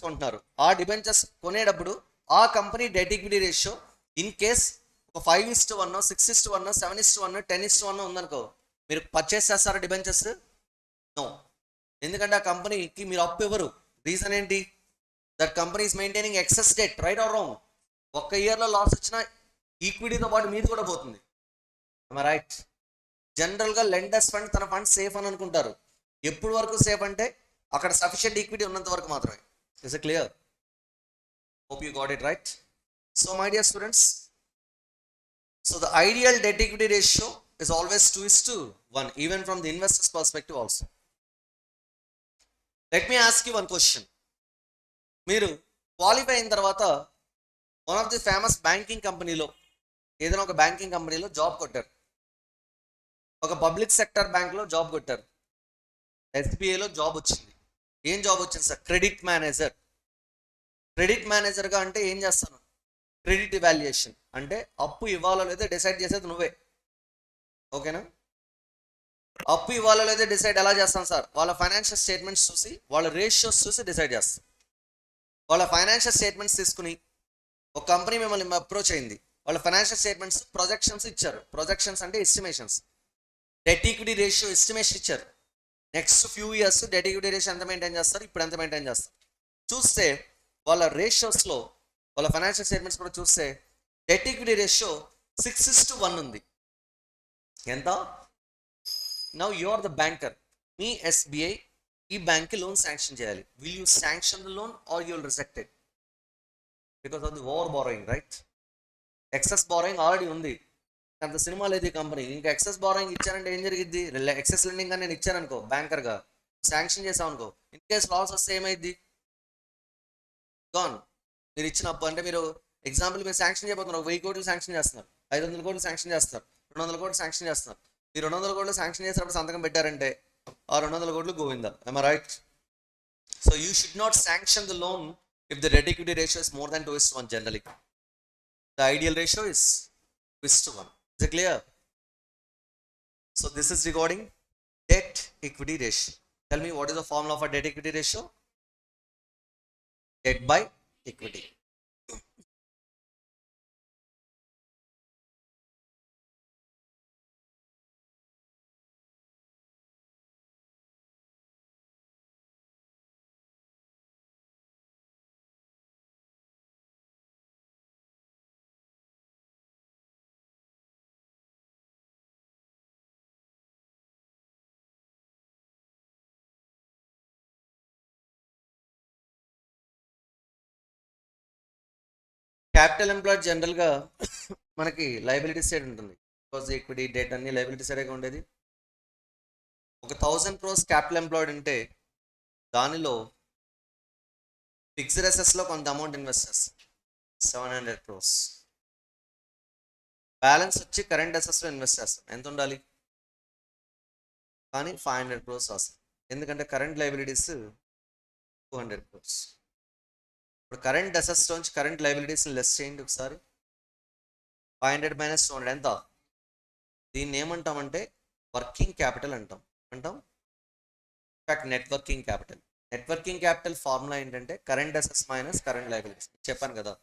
కొంటున్నారు ఆ డిబెంచర్స్ కొనేటప్పుడు ఆ company debt equity ratio in case ఒక 5:1 6:1 7:1 10:1 ఉందనుకో మీరు పర్చేస్ చేస్తారా డిబెంచర్స్ నో ఎందుకంటే ఆ కంపెనీకి మీరు అప్పు ఇవ్వరు రీజన్ ఏంటి that company is maintaining excess debt right or wrong ఒక్క ఇయర్లో లాస్ వచ్చినా ఈక్విటీతో పాటు మీది కూడా పోతుంది రైట్ జనరల్గా లెండర్స్ ఫండ్ తన ఫండ్ సేఫ్ అని అనుకుంటారు ఎప్పుడు వరకు సేఫ్ అంటే అక్కడ సఫిషియెంట్ ఈక్విటీ ఉన్నంత వరకు మాత్రమే is it clear hope you got it right so my dear students so the ideal debt equity ratio is always 2:1 even from the investor's perspective also. Let me ask you one question. మీరు qualify అయిన తర్వాత one of the famous banking కంపెనీలో ఏదైనా ఒక banking కంపెనీలో job కొట్టారు ఒక public sector బ్యాంక్లో జాబ్ కొట్టారు ఎస్బీఐలో జాబ్ వచ్చింది ఏం జాబ్ వచ్చింది సార్ క్రెడిట్ మేనేజర్గా అంటే ఏం చేస్తాను క్రెడిట్ ఇవాల్యుయేషన్ అంటే అప్పు ఇవ్వాలో లేదో డిసైడ్ చేసేది నువ్వే ఓకేనా అప్పు ఇవ్వాలో లేదో డిసైడ్ ఎలా చేస్తాను సార్ వాళ్ళ ఫైనాన్షియల్ స్టేట్మెంట్స్ చూసి వాళ్ళ రేషియోస్ చూసి డిసైడ్ చేస్తాం వాళ్ళ ఫైనాన్షియల్ స్టేట్మెంట్స్ తీసుకుని ఒక కంపెనీ మిమ్మల్ని అప్రోచ్ అయింది వాళ్ళ ఫైనాన్షియల్ స్టేట్మెంట్స్ ప్రొజెక్షన్స్ ఇచ్చారు ప్రొజెక్షన్స్ అంటే estimations debt equity ratio estimation ఇచ్చారు next few years debt equity ratio ఎంత మెయింటైన్ చేస్తారు ఇప్పుడు ఎంత మెయింటైన్ చేస్తారు చూస్తే వాళ్ళ రేషియోస్లో వాళ్ళ ఫైనాన్షియల్ స్టేట్మెంట్స్ కూడా చూస్తే డెట్ ఈక్విటీ రేషియో 6:1 ఉంది ఎంత now you are the banker మీ ఎస్బీఐ ఈ బ్యాంక్కి లోన్ శాంక్షన్ చేయాలి will you sanction the loan or you will reject it because of the over borrowing right excess borrowing already ఉంది అంత సినిమా లేదు ఈ కంపెనీ ఇంకా ఎక్సెస్ బారోయింగ్ ఇచ్చారంటే ఏం జరిగిద్ది ఎక్సెస్ లెండింగ్ అని నేను ఇచ్చాను అనుకో బ్యాంకర్గా శాంక్షన్ చేసాం అనుకో ఇన్ కేస్ లాస్ వస్తే ఏమైంది గాన్ మీరు ఇచ్చిన అప్పు అంటే మీరు ఎగ్జాంపుల్ మీరు శాంక్షన్ చేయబోతున్నారు 1000 కోట్లు శాంక్షన్ చేస్తున్నారు 500 కోట్లు శాంక్షన్ చేస్తారు 200 కోట్లు శాంక్షన్ చేస్తున్నారు ఈ 200 కోట్లు శాంక్షన్ చేసినప్పుడు సంతకం పెట్టారంటే ఆ 200 కోట్లు Govinda am I right so you should not sanction the loan if the debt equity ratio is more than 2:1 generally the ideal ratio is 2:1 is it clear so this is regarding debt equity ratio tell me what is the formula for debt equity ratio debt by equity capital employed జనరల్గా మనకి liability side ఉంటుంది because equity debt అన్ని liability సైడ్గా ఉండేది ఒక 1000 crores capital employed ఉంటే దానిలో fixed అసెట్స్లో కొంత అమౌంట్ ఇన్వెస్ట్ చేస్తాం 700 crores బ్యాలెన్స్ వచ్చి కరెంట్ అసెట్స్లో ఇన్వెస్ట్ చేస్తాం. ఎంత ఉండాలి? కానీ 500 crores వస్తాయి. ఎందుకంటే కరెంట్ లైబిలిటీస్ 200 crores. ఇప్పుడు కరెంట్ అసెట్స్లోంచి కరెంట్ లైబిలిటీస్ని లెస్ చేయండి ఒకసారి. 500 - 200 ఎంత? దీన్ని ఏమంటామంటే వర్కింగ్ క్యాపిటల్ అంటాం. In fact net working capital. Net working capital formula ఏంటంటే current assets minus current liabilities. చెప్పాను కదా.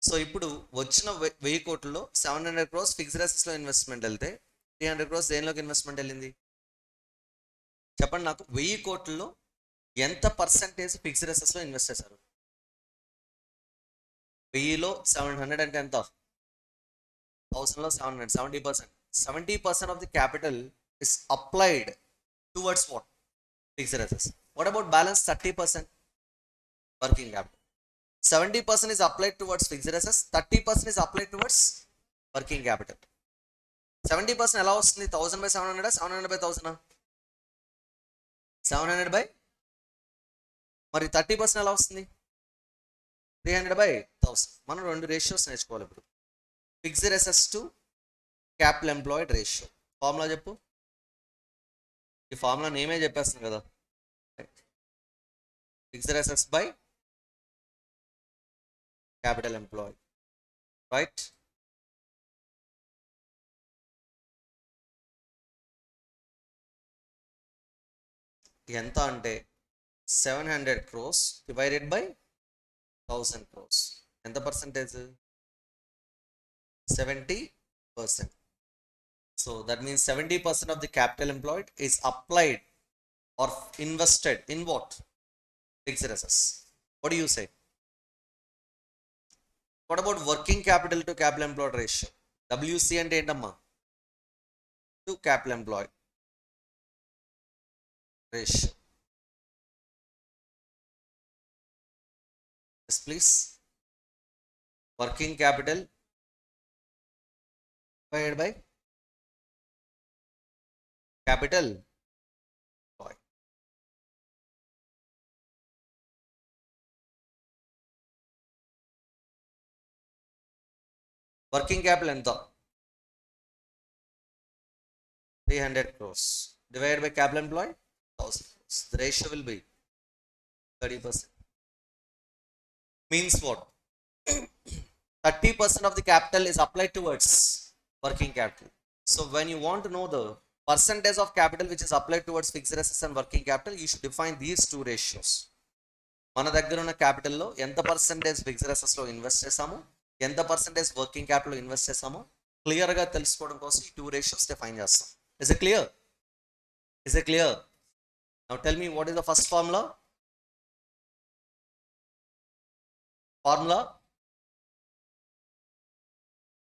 సో ఇప్పుడు వచ్చిన 1000 కోట్లలో 700 crores ఫిక్స్డ్ అసెట్స్లో ఇన్వెస్ట్మెంట్ వెళ్తే 300 crores దేనిలోకి ఇన్వెస్ట్మెంట్ వెళ్ళింది? చెప్పండి నాకు. 1000 కోట్లలో ఎంత పర్సంటేజ్ ఫిక్స్డ్ అసెట్స్లో ఇన్వెస్ట్ చేశారు? 1000లో 700 అంటే ఎంత? 1000లో 700, 70%. 70% of the capital is applied towards what? Fixed assets. What about balance 30%? Working capital. 70% is applied towards fixed assets, 30% is applied towards working capital. 70% ఎలా వస్తుంది? 1000/700, 700/1000? 700 మరి 30% ఎలా వస్తుంది? 300/1000. మనం 2 రేషియోస్ నేర్చుకోవాలి ఇప్పుడు. Fixed assets to capital employed ratio. Formula చెప్పు. ఈ ఫార్ములా నేమే చెప్పేస్తాను కదా. Fixed assets by capital employed, right? ఎంత అంటే 700 crores divided by 1000 crores. ఎంత percentage? 70%. So that means 70% of the capital employed is applied or invested in what? Fixed assets. What do you say? What about working capital to capital employed ratio? WC అంటే ఏంటమ్మా? To capital employed ratio. Yes, please. Working capital divided by capital employed. Working capital ఎంత? 300 crores divided by capital employed 1000 crores. The ratio will be 30%. Means what? 30% of the capital is applied towards working capital. So when you want to know the percentage of capital which is applied towards fixed assets and working capital, you should define these two ratios. మన దగ్గర ఉన్న క్యాపిటల్లో ఎంత percentage fixed అసెట్స్లో invest చేసాము, ఎంత percentage working capital invest చేసామో క్లియర్గా తెలుసుకోవడం కోసం ఈ 2 ratios డిఫైన్ చేస్తాం. Is it clear? Is it clear? Now tell me, what is the first formula?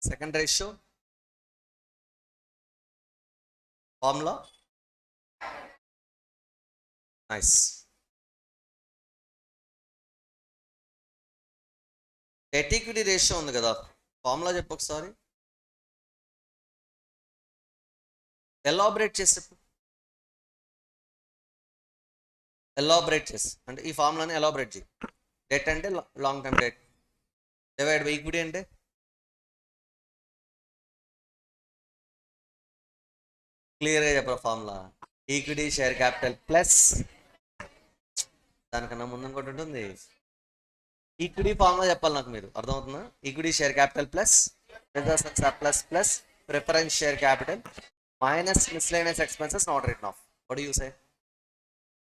Second ratio? Formula? Nice. Debt equity ratio ఉంది కదా, ఫార్ములా చెప్పు ఒకసారి. ఎలాబరేట్ చేసి అంటే ఈ ఫార్ములాని ఎలాబరేట్ చేయి. డెట్ అంటే long term debt divide by equity అంటే క్లియర్గా చెప్పరా formula. Equity share capital plus దానికన్నా ముందు ఇంకోటి ఉంటుంది. ఈక్విటీ ఫార్ములా చెప్పాలి నాకు, మీరు అర్థమవుతుందా? Equity share capital plus reserves and surplus plus preference share capital minus miscellaneous expenses not written off. What you say?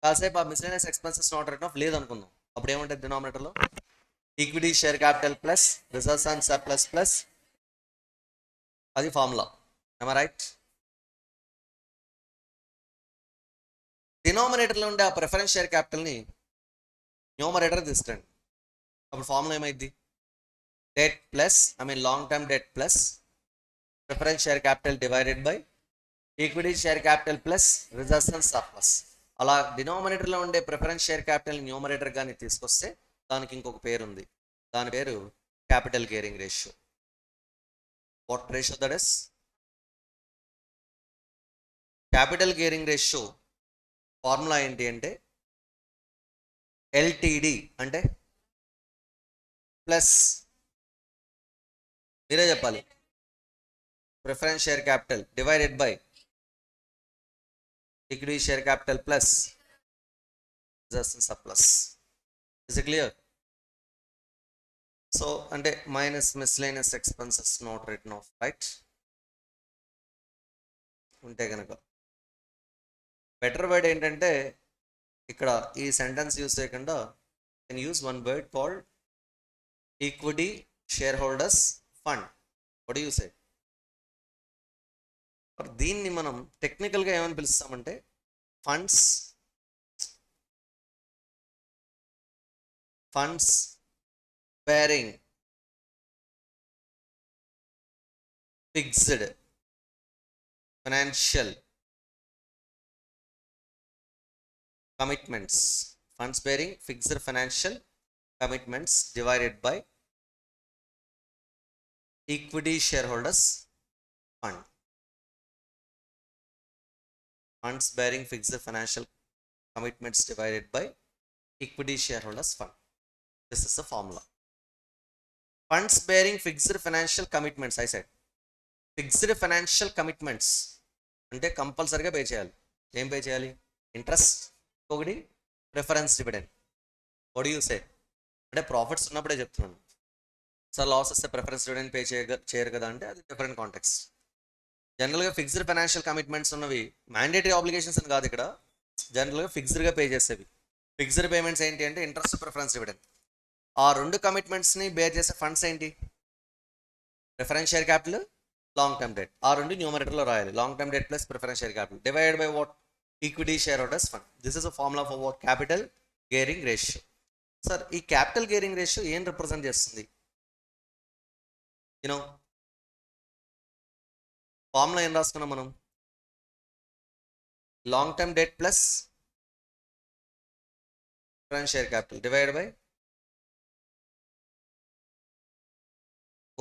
కాసేపు ఆ miscellaneous expenses not written off లేదనుకుందాం. అప్పుడు ఏముంటుంది డినామినేటర్లో? Equity share capital plus reserves and surplus plus, అది formula. am I right? డినామినేటర్లో ఉండే ఆ ప్రిఫరెన్స్ షేర్ క్యాపిటల్ని న్యూమరేటర్ తీసుకురండి. అప్పుడు ఫార్ములా ఏమైంది? Debt plus long term debt plus preference share capital divided by equity share capital plus reserves and surplus. అలా డినామినేటర్లో ఉండే preference share capital numerator కానీ తీసుకొస్తే దానికి ఇంకొక పేరు ఉంది. దాని పేరు capital gearing ratio. What ratio that is? Capital gearing ratio formula ఏంటి అంటే ఎల్టీడి అంటే ప్లస్, మీరే చెప్పాలి, preference share capital divided by equity share capital plus surplus. Is it clear? So అంటే minus miscellaneous expenses not written off, right? ఉంటే కనుక better word ఏంటంటే ఇక్కడ ఈ సెంటెన్స్ యూజ్ చేయకుండా can use one word called equity share holders fund. What you say? దీన్ని మనం టెక్నికల్గా ఏమని పిలుస్తామంటే funds bearing fixed financial commitments. Funds bearing fixed financial commitments divided by equity shareholders fund. Funds bearing fixed financial commitments divided by equity shareholders fund. This is the formula. Funds bearing fixed financial commitments, I said. Fixed financial commitments అంటే కంపల్సరీగా pay చేయాలి. ఏం pay చేయాలి? Interest, ఒకటి preference dividend. What you సే? అంటే profits ఉన్నప్పుడే చెప్తున్నాను sir, loss వస్తే ప్రిఫరెన్స్ డివిడెండ్ పే చేయరు కదా అంటే అది డిఫరెంట్ కాంటెక్స్ట్. జనరల్గా ఫిక్స్డ్ ఫైనాన్షియల్ కమిట్మెంట్స్ ఉన్నవి మ్యాండేటరీ ఆబ్లిగేషన్స్ అని కాదు, ఇక్కడ జనరల్గా ఫిక్స్డ్గా పే చేసేవి. ఫిక్స్డ్ పేమెంట్స్ ఏంటి అంటే ఇంట్రెస్ట్, ప్రిఫరెన్స్ డివిడెండ్. ఆ రెండు కమిట్మెంట్స్ని బేర్ చేసే ఫండ్స్ ఏంటి? Preference share capital, long term debt. ఆ రెండు న్యూమరేటర్లో రాయాలి. Long term debt plus preference share capital divided by what? Equity share holders fund. This is a formula for what? Capital gearing ratio. Sir ఈ capital gearing ratio ఏం represent చేస్తుంది? You know formula ఏం రాసుకున్నాం మనం? Long term debt plus preference share capital divide by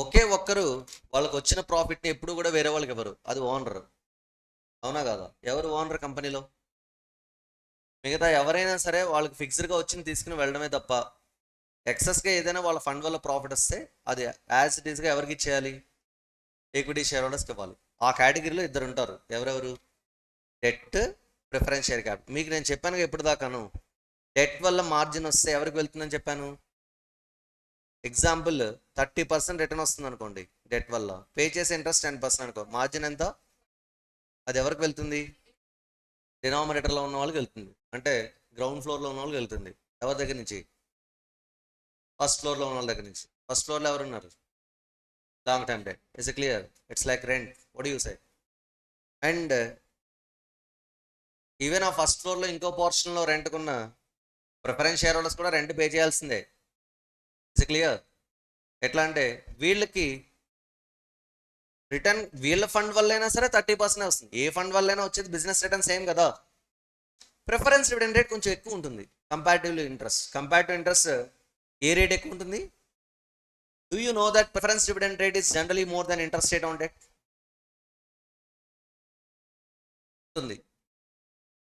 ఒకే ఒక్కరు వాళ్ళకి వచ్చిన ప్రాఫిట్ని ఎప్పుడు కూడా వేరే వాళ్ళకి ఇవ్వరు, అది ఓనర్. అవునా కాదా? ఎవరు ఓనర్ కంపెనీలో? మిగతా ఎవరైనా సరే వాళ్ళకి ఫిక్స్డ్గా వచ్చింది తీసుకుని వెళ్ళడమే తప్ప ఎక్సెస్గా ఏదైనా వాళ్ళ ఫండ్ వల్ల ప్రాఫిట్ వస్తే అది యాజ్ ఇట్ ఈస్గా ఎవరికి ఇచ్చేయాలి? ఈక్విటీ షేర్ హోల్డర్స్కి ఇవ్వాలి. ఆ కేటగిరీలో ఇద్దరు ఉంటారు. ఎవరెవరు? Debt, preference share capital. మీకు నేను చెప్పాను ఎప్పుడు దాకాను, డెట్ వల్ల మార్జిన్ వస్తే ఎవరికి వెళ్తుందని చెప్పాను? ఎగ్జాంపుల్ 30% రిటర్న్ వస్తుంది అనుకోండి, డెట్ వల్ల పే చేసే ఇంట్రెస్ట్ 10% అనుకో, మార్జిన్ ఎంత? అది ఎవరికి వెళ్తుంది? డినామినేటర్లో ఉన్న వాళ్ళకి వెళ్తుంది. అంటే గ్రౌండ్ ఫ్లోర్లో ఉన్న వాళ్ళకి వెళ్తుంది. ఎవరి దగ్గర నుంచి? ఫస్ట్ ఫ్లోర్లో ఉన్న వాళ్ళ దగ్గర నుంచి. ఫస్ట్ ఫ్లోర్లో ఎవరున్నారు? Long term debt. Is it clear? It's like rent. What you say? And even ఆ ఫస్ట్ ఫ్లోర్లో ఇంకో పోర్షన్లో రెంట్కున్న ప్రిఫరెన్స్ షేర్ హోల్డర్స్ కూడా రెంట్ పే చేయాల్సిందే. It's clear? ఎట్లా అంటే వీళ్ళకి రిటర్న్ వీళ్ళ ఫండ్ వల్లైనా సరే 30% వస్తుంది. ఏ ఫండ్ వల్లైనా వచ్చేది బిజినెస్ రిటర్న్ సేమ్ కదా. ప్రిఫరెన్స్ డివిడెండ్ రేట్ కొంచెం ఎక్కువ ఉంటుంది కంపారిటివ్లీ ఇంట్రెస్ట్. కంపారిటివ్ ఇంట్రెస్ట్ ఏ రేట్ ఎక్కువ ఉంటుంది? Do you know that preference dividend rate is generally more than interest rate on debt? ఉంటుంది.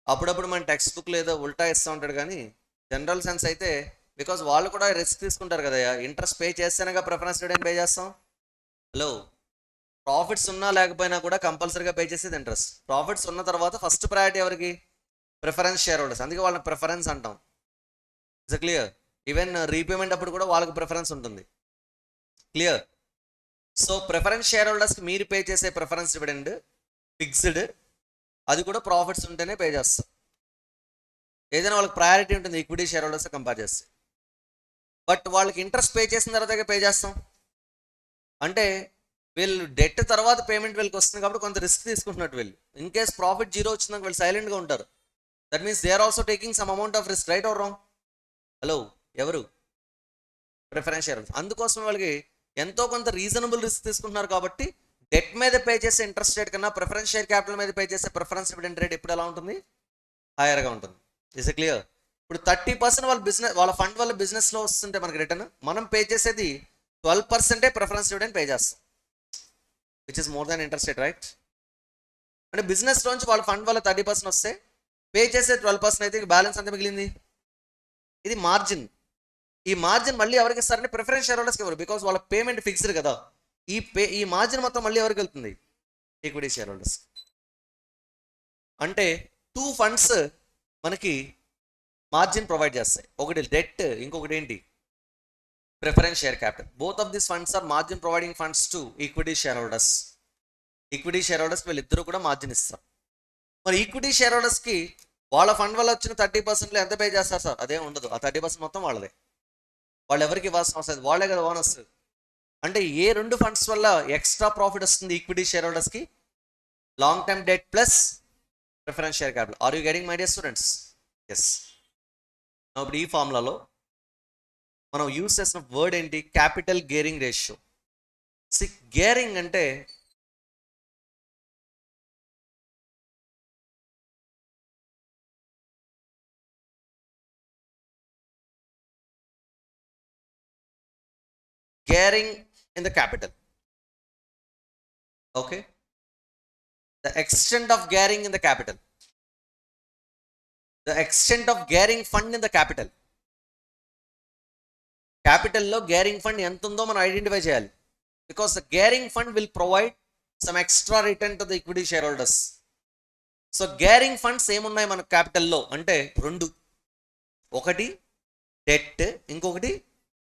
అప్పుడప్పుడు మన టెక్స్ట్ బుక్ లేదా ఉల్టా ఇస్తూ ఉంటాడు, కానీ జనరల్ సెన్స్ అయితే బికాజ్ వాళ్ళు కూడా రిస్క్ తీసుకుంటారు కదా. ఇంట్రెస్ట్ పే చేస్తేనే ప్రిఫరెన్స్ డివిడెండ్ పే చేస్తాం. హలో, ప్రాఫిట్స్ ఉన్నా లేకపోయినా కూడా కంపల్సరీగా పే చేసేది ఇంట్రెస్ట్. ప్రాఫిట్స్ ఉన్న తర్వాత ఫస్ట్ ప్రయారిటీ ఎవరికి? Preference share holders. అందుకే వాళ్ళని ప్రిఫరెన్స్ అంటాం. It's clear? ఈవెన్ రీపేమెంట్ అప్పుడు కూడా వాళ్ళకి ప్రిఫరెన్స్ ఉంటుంది. క్లియర్? సో ప్రిఫరెన్స్ షేర్ హోల్డర్స్కి మీరు పే చేసే ప్రిఫరెన్స్ డివిడెండ్ ఫిక్స్డ్, అది కూడా ప్రాఫిట్స్ ఉంటేనే పే చేస్తాం. ఏదైనా వాళ్ళకి ప్రయారిటీ ఉంటుంది ఈక్విటీ షేర్ హోల్డర్స్ కంపేర్ చేస్తే. బట్ వాళ్ళకి ఇంట్రెస్ట్ పే చేసిన తర్వాత పే చేస్తాం. అంటే వీళ్ళు డెట్ తర్వాత పేమెంట్ వీళ్ళకి వస్తుంది కాబట్టి కొంత రిస్క్ తీసుకుంటున్నట్టు. వీళ్ళు ఇన్ కేస్ ప్రాఫిట్ జీరో వచ్చిందాక వీళ్ళు సైలెంట్గా ఉంటారు. That means they are also taking some amount of risk, right or wrong? Hello, ఎవరు? Preference share. అందుకోసం వాళ్ళకి ఎంతో కొంత రీజనబుల్ రిస్క్ తీసుకుంటున్నారు కాబట్టి డెట్ మీద పే చేసే ఇంట్రెస్ట్ రేట్ కన్నా ప్రిఫరెన్స్ షేర్ క్యాపిటల్ మీద పే చేసే ప్రిఫరెన్స్ డివిడెండ్ రేట్ ఎప్పుడు ఎలా ఉంటుంది? హైయర్గా ఉంటుంది. Is it clear? ఇప్పుడు 30% వాళ్ళ బిజినెస్, వాళ్ళ ఫండ్ వల్ల బిజినెస్లో వస్తుంటే మనకి రిటర్న్, మనం పే చేసేది 12% ప్రిఫరెన్స్ డివిడెండ్ పే చేస్తాం, which is more than interest rate, right? అంటే బిజినెస్ నుంచి వాళ్ళ ఫండ్ వల్ల 30% వస్తే పే చేసే 12% అయితే బ్యాలెన్స్ అంత మిగిలింది. ఇది మార్జిన్. ఈ మార్జిన్ మళ్ళీ ఎవరికి ఇస్తారంటే ప్రిఫరెన్స్ షేర్ హోల్డర్స్కి ఇవ్వరు, బికాస్ వాళ్ళ పేమెంట్ ఫిక్స్డ్ కదా. ఈ మార్జిన్ మొత్తం మళ్ళీ ఎవరికి వెళ్తుంది? Equity share holders. అంటే 2 ఫండ్స్ మనకి మార్జిన్ ప్రొవైడ్ చేస్తాయి. ఒకటి డెట్, ఇంకొకటి ఏంటి preference share capital. Both of this funds are margin providing funds to equity share holders. Equity share holders వీళ్ళిద్దరూ కూడా మార్జిన్ ఇస్తారు. మరి ఈక్విటీ షేర్ హోల్డర్స్కి వాళ్ళ ఫండ్ వల్ల వచ్చిన 30%లో ఎంత పే చేస్తారు సార్? అదే ఉండదు. ఆ 30% మొత్తం వాళ్ళదే. వాళ్ళు ఎవరికి ఇవ్వాల్సిన అవసరం లేదు, వాళ్ళే కదా ఓనర్స్. అంటే ఏ 2 ఫండ్స్ వల్ల ఎక్స్ట్రా ప్రాఫిట్ వస్తుంది ఈక్విటీ షేర్ హోల్డర్స్కి? Long term debt plus preference share capital. Are you getting my dear students? Yes. ఇప్పుడు ఈ ఫార్ములాలో మనం యూజ్ చేసిన వర్డ్ ఏంటి? Capital gearing ratio. గేరింగ్ అంటే gearing in the capital. Okay, the extent of gearing in the capital, the extent of gearing fund in the capital. క్యాపిటల్లో gearing fund ఎంత ఉందో మనం ఐడెంటిఫై చేయాలి. Because the gearing fund will provide some extra return to the equity share holders. So gearing funds ఏమున్నాయి మన క్యాపిటల్లో అంటే 2. ఒకటి డెట్, ఇంకొకటి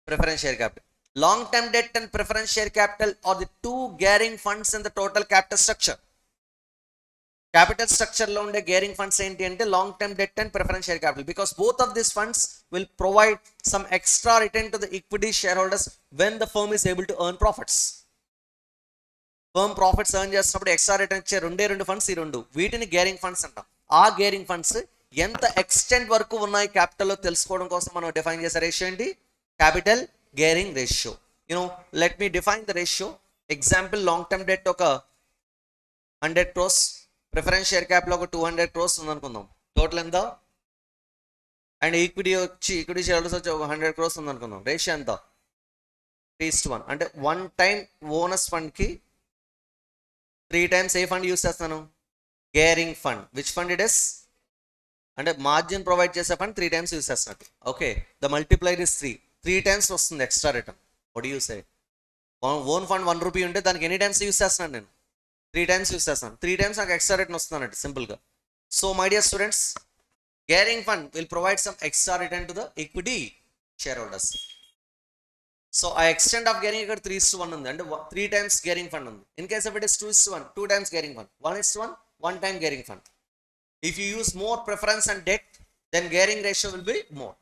preference share capital. Long term debt and preference share capital are the 2 gearing funds in the total capital structure. Capital structure lo unde gearing funds enti ante long term debt and preference share capital, because both of these funds will provide some extra return to the equity shareholders when the firm is able to earn profits. Firm profits earn చేసినప్పుడు extra return ఇచ్చే 2 funds, ఈ 2 వీటిని gearing funds అంటాం. ఆ gearing funds ఎంత extent వరకు ఉన్నాయి క్యాపిటల్లో తెలుసుకోవడం కోసం మనం డిఫైన్ చేసే రేషియో ఏంటి? Capital gearing ratio. Let me define the ratio. Example, long term debt ఒక 100 crores, preference share capital ఒక 200 crores ఉందనుకుందాం. టోటల్ ఎంత? అండ్ ఈక్విటీ షేర్ హోల్డర్స్ వచ్చి 100 crores ఉందనుకుందాం. రేషియో ఎంత? 3:1. అంటే 1 time ఓనర్స్ ఫండ్కి 3 times ఏ ఫండ్ యూస్ చేస్తాను? Gearing fund. Which fund it is? అంటే మార్జిన్ ప్రొవైడ్ చేసే ఫండ్ 3 times యూస్ చేస్తున్నట్టు. Okay, the multiplier is 3 times వస్తుంది extra return. What you say? Own fund 1 rupee ఉంటే దానికి ఎన్ని టైమ్స్ యూస్ చేస్తున్నాను నేను? 3 times యూస్ చేస్తాను. 3 times నాకు ఎక్స్ట్రా రిటర్న్ వస్తుందన్నట్టు సింపుల్గా. So my dear students, gearing fund will provide some extra return to the equity share holders. So ఆ extent of gearing ఇక్కడ 3:1 ఉంది, అంటే 3 times గేరింగ్ ఫండ్ ఉంది. In case of it is 2:1, 2 times gearing fund. 1:1, 1 time gearing fund. If you use more preference and debt, then gearing ratio will be more.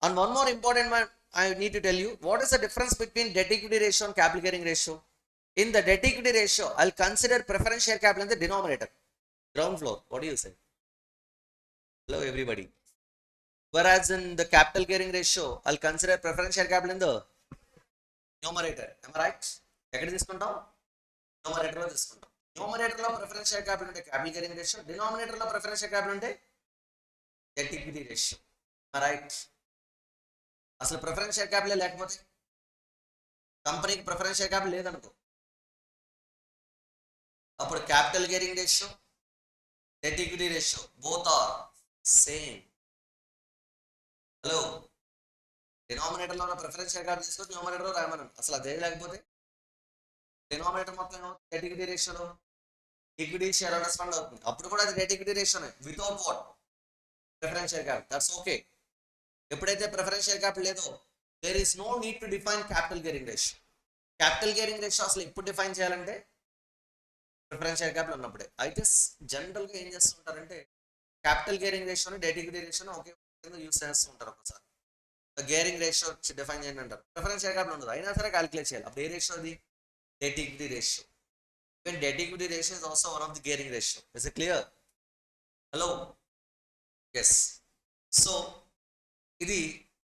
And one more important one I need to tell you, what is the difference between debt equity ratio and capital gearing ratio? In the debt equity ratio, I'll consider preference share capital in the denominator, ground floor. What do you say? Hello everybody. Whereas in the capital gearing ratio, I'll consider preference share capital in the numerator. Am I right? ఎక్కడ తీసుకుంటాం? Numerator లో తీసుకుంటాం. Numerator లో preference share capital ఉంటే capital gearing ratio, denominator లో preference share capital ఉంటే debt equity ratio. Right? అసలు preference share capital లేకపోతే, కంపెనీకి ప్రిఫరెన్స్ షేర్ క్యాపిటల్ లేదనుకో, అప్పుడు capital gearing ratio, debt equity ratio both are same. Hello, denominator లో preference share capital తీసుకొని numerator లో రాయమని. అసలు అదే లేకపోతే డినామినేటర్ మొత్తం డెట్ ఈక్విటీ రేషియోలో ఈక్విటీ షేర్ హోల్డర్స్ ఫండ్ అవుతుంది. అప్పుడు కూడా అది debt equity రేషియోనే, without what? Preference share capital. That's okay. ఎప్పుడైతే ప్రిఫరెన్స్ షేర్ క్యాపిటల్ లేదో, there is no need to define capital gearing ratio. Capital gearing ratio అసలు ఎప్పుడు డిఫైన్ చేయాలంటే ప్రిఫరెన్స్ షేర్ క్యాపిటల్ ఉన్నప్పుడే. అయితే జనరల్గా ఏం చేస్తుంటారంటే క్యాపిటల్ గేరింగ్ రేషియోని డెట్ ఈక్విటీ రేషియోని ఒకే use చేస్తూ ఉంటారు. ఒకసారి గేరింగ్ రేషియో డిఫైన్ చేయండి అంటారు, ప్రిఫరెన్స్ షేర్ క్యాపిటల్ ఉండదు, అయినా సరే క్యాలిక్యులేట్ చేయాలి. అప్పుడు ఏ రేషియో అది? Debt equity ratio. When debt equity ratio is also one of the gearing ratio. Is it clear? Hello? Yes. So, ఇది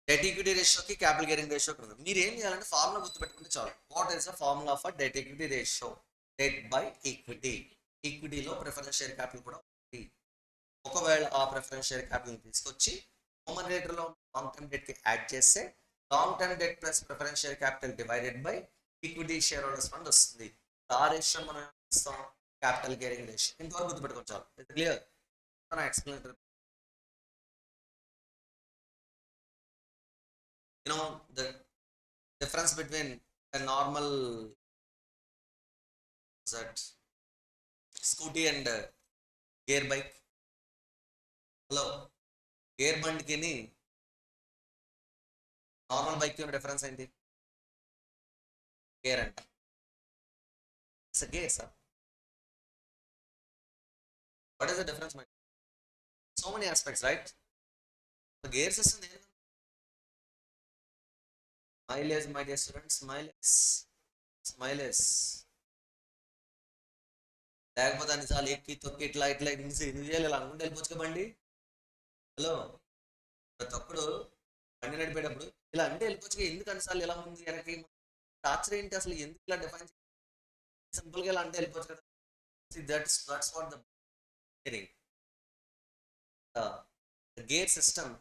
డెట్ ఈక్విటీ రేషియోకి క్యాపిటల్ గేరింగ్ రేషియోకి ఉంది. మీరు ఏం చేయాలంటే ఫార్ములా గుర్తుపెట్టుకుంటే చాలు. What is the formula for debt equity ratio? Debt by equity. ఈక్విటీలో ప్రిఫరెన్స్ షేర్ క్యాపిటల్ కూడా ఉంది. ఒకవేళ ఆ ప్రిఫరెన్స్ షేర్ క్యాపిటల్ తీసుకొచ్చి న్యూమరేటర్లో లాంగ్ టర్మ్ డెట్కి యాడ్ చేస్తే long term debt plus preference share capital divided by equity share holders fund వస్తుంది. ఆ రేషియో మనం ఇస్తాం క్యాపిటల్ గేరింగ్ రేషియో. ఇంతవరకు గుర్తుపెట్టుకోవచ్చు. Clear? Explain. The difference between a normal that Scooty and gear bike? Hello, gear బండికి normal bike difference ఏంటి? Gear అంట, it's gear sir. What is the difference my? So many aspects, right? Gear system mileage, my dear students, mileage. లేకపోతే అన్నిసార్లు ఎక్కి తొక్కి ఇట్లా ఇట్లా ఇది చేయాలి, ఇలా అనుకుంటే వెళ్ళిపోవచ్చు బండి. హలో, ప్రతి ఒక్కడు బండి నడిపేటప్పుడు ఇలా అంటే వెళ్ళిపోవచ్చు, ఎందుకు అన్నిసార్లు ఎలా ఉంది వెనక్కి? టార్చర్ ఏంటి అసలు? ఎందుకు ఇలా డిఫైన్ సింపుల్గా ఇలా అంటే వెళ్ళిపోవచ్చు కదా. That's what the gear system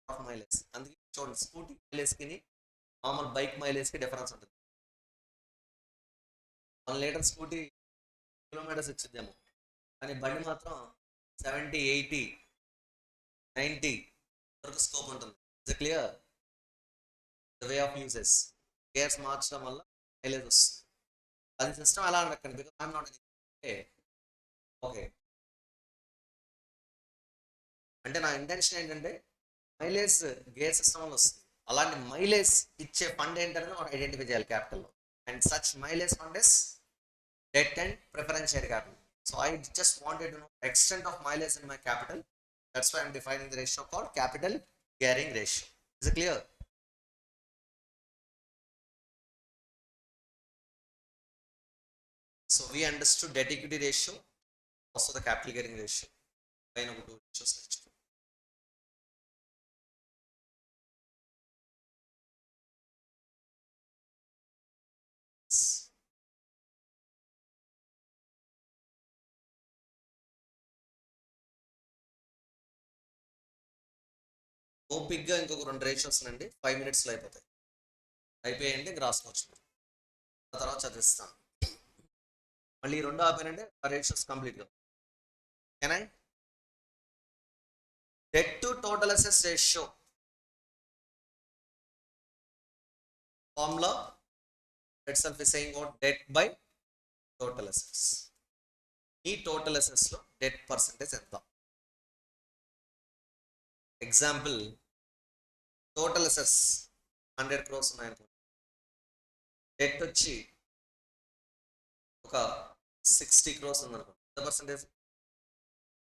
of mileage. అందుకే చూడండి, స్కూటీ మైలేజ్కి నార్మల్ బైక్ మైలేజ్కి డిఫరెన్స్ ఉంటుంది. 1 లీటర్ స్కూటీ కిలోమీటర్స్ ఇచ్చిద్దేమో, కానీ బండి మాత్రం 70, 80, 90 వరకు స్కోప్ ఉంటుంది. Is clear? The way of uses. Gears మార్చడం వల్ల మైలేజ్ వస్తుంది. అది సిస్టమ్ ఎలా అనకండి, బికాస్ ఐఎమ్ నాట్ ఓకే. అంటే నా ఇంటెన్షన్ ఏంటంటే మైలేజ్ గేర్ సిస్టమ్ వల్ల వస్తుంది. అలాంటి మైలేజ్ ఇచ్చే ఫండ్ ఏంటనేది మనం ఐడెంటిఫై చేయాలి క్యాపిటల్లో. And such mileage fund is debt and preference share capital. So I just wanted to know the extent of mileage in my capital. That's why I'm defining the ratio called capital gearing ratio. Is it clear? So we understood debt equity ratio, also the capital gearing ratio. Pine oka 2 ratios next. ఓపిక్గా ఇంకొక 2 ratios అండి, 5 minutesలో అయిపోతాయి. అయిపోయాయంటే ఇంక రాసుకోవచ్చు. ఆ తర్వాత చదివిస్తాను. మళ్ళీ 2 ఆపానంటే ఆ రేషియోస్ కంప్లీట్గా. Can I? Debt to total assets ratio formula itself is saying what? Debt by total assets. ఈ టోటల్ అసెట్స్ లో డెట్ పర్సెంటేజ్ ఎంత? ఎగ్జాంపుల్, టోటల్ అసెట్స్ 100 crores ఉన్నాయనుకోండి, డెట్ వచ్చి ఒక 60 crores ఉందనుకోండి, ఎంత పర్సెంటేజ్?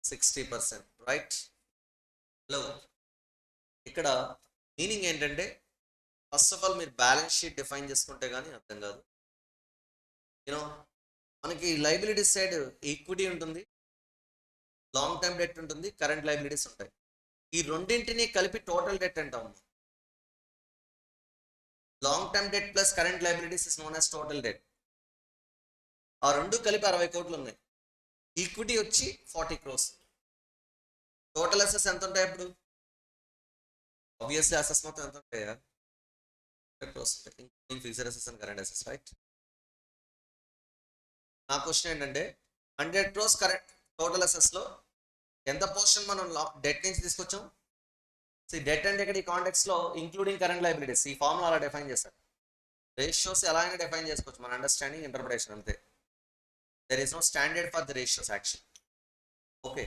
60%, రైట్? హలో, ఇక్కడ మీనింగ్ ఏంటంటే, ఫస్ట్ ఆఫ్ ఆల్ మీరు బ్యాలెన్స్ షీట్ డిఫైన్ చేసుకుంటే కానీ అర్థం కాదు. యూనో, మనకి లైబిలిటీస్ సైడ్ ఈక్విటీ ఉంటుంది, లాంగ్ టర్మ్ డెట్ ఉంటుంది, కరెంట్ లైబిలిటీస్ ఉంటాయి. ఈ రెండింటిని కలిపి టోటల్ డెట్ అంటాము. Long term debt plus current liabilities is known as total debt. ఆ రెండు కలిపి 60 కోట్లు ఉన్నాయి. ఈక్విటీ వచ్చి 40 crores. టోటల్ అసెస్ ఎంత ఉంటాయి అప్పుడు? ఆబ్వియస్లీ అసెస్ మొత్తం ఎంత ఉంటాయా? 100 crores ఉంటాయి, including fixed assess and current assess, right? నా క్వశ్చన్ ఏంటంటే, 100 crores కరెంట్ టోటల్ అసెస్ లో ఎంత పోర్షన్ మనం డెట్ నుంచి తీసుకొచ్చాం? డెట్ అంటే ఇక్కడ ఈ కాంటెక్స్ లో ఇంక్లూడింగ్ కరెంట్ లైబిలిటీస్, ఈ ఫార్ములా అలా డిఫైన్ చేస్తారు. రేషియోస్ ఎలా అయినా డిఫైన్ చేసుకోవచ్చు, మన అండర్స్టాండింగ్, ఇంటర్ప్రిటేషన్ అంతే. There is no standard for the ratios actual. Okay,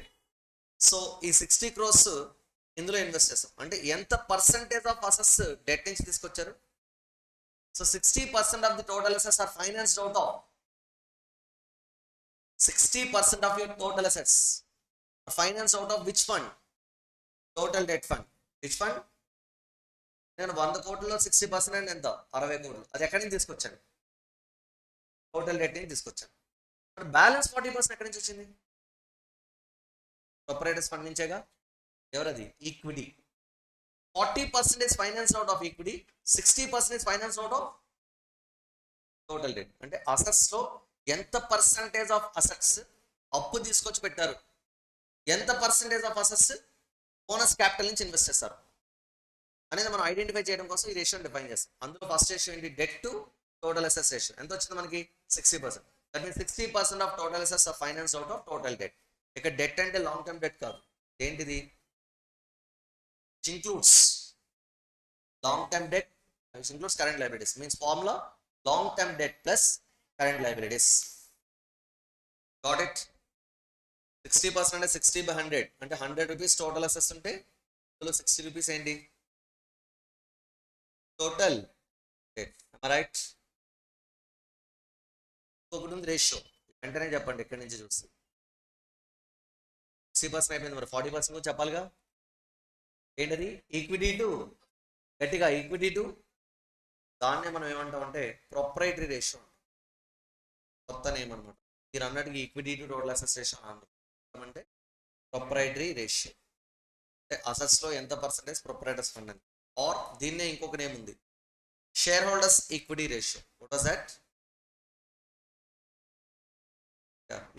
so ఈ 60 crores ఇందులో ఇన్వెస్ట్ చేస్తాం అంటే ఎంత పర్సంటేజ్ ఆఫ్ అసెస్ డెట్ నుంచి తీసుకొచ్చారు? So 60% of the total assets are financed out of 60% of your total assets are financed out of which fund? Total debt fund. Which fund? నేను 100 కోట్లలో 60% అంటే ఎంత? 60 కోట్లు. అది ఎక్కడి నుంచి తీసుకొచ్చాను? టోటల్ డెట్ నుంచి తీసుకొచ్చాను. మరి బ్యాలెన్స్ 40% ఎక్కడి నుంచి వచ్చింది? ప్రొపరేటర్స్ ఫండ్ నుంచేగా. ఎవరది? Equity. 40% finance out of equity, 60% finance out of total debt. అంటే అసెట్స్ లో ఎంత పర్సంటేజ్ ఆఫ్ అసెట్స్ అప్పు తీసుకొచ్చి పెట్టారు, ఎంత percentage of assets bonus capital నుంచి ఇన్వెస్ట్ చేస్తారు అనేది మనం ఐడెంటిఫై చేయడం కోసం ఈ రేషియో డిఫైన్ చేస్తాం. అందులో ఫస్ట్ రేషియో ఏంటి? Debt to total assets ratio. ఎంత వచ్చింది మనకి? 60%. That means 60% of total assets are finance out of total debt. ఇక్కడ డెట్ అంటే లాంగ్ టర్మ్ డెట్ కాదు, ఏంటిది? Includes long term debt, includes current liabilities. Means formula long term debt plus current liabilities. Got it. 60% అంటే 60/100 అంటే 100 rupees total assess ఉంటే అందులో 60 rupees ఏంటి total debt. Right. ఒకటి ఉంది రేషియో, వెంటనే చెప్పండి ఎక్కడి నుంచి చూస్తే. 60% అయిపోయింది, మరి 40% చెప్పాలిగా. ఏంటది? ఈక్విటీ టు, గట్టిగా ఈక్విటీ టు, దాన్నే మనం ఏమంటాం అంటే ప్రొప్రైటరీ రేషియో, కొత్త నేమ్ అనమాట. మీరు అన్నట్టుగా equity to total assess ratio అంటే ప్రొప్రైటరీ రేషియో, అంటే అసెట్స్ లో ఎంత పర్సెంటేజ్ ప్రొప్రైటర్స్ ఫండ్ అని. ఆర్ దీన్నే ఇంకొక నేమ్ ఉంది, share holders equity ratio. What was that?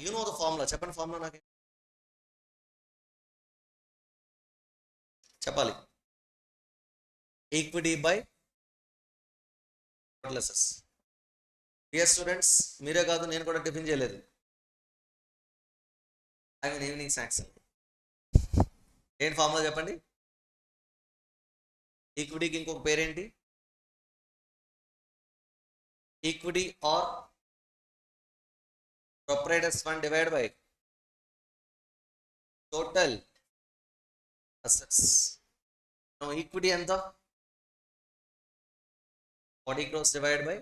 You know the formula, చెప్పండి ఫార్ములా నాకు చెప్పాలి. Equity by total assets. Dear students, మీరే కాదు నేను కూడా టిఫిన్ చేయలేదు, ఐ మీన్ ఈవినింగ్ స్నాక్స్. ఏంటి ఫార్ములా చెప్పండి. ఈక్విటీకి ఇంకొక పేరేంటి? Equity are ప్రొప్రైటర్స్ fund divide by total assets. Equity ఎంత? 40 crores డివైడ్ బై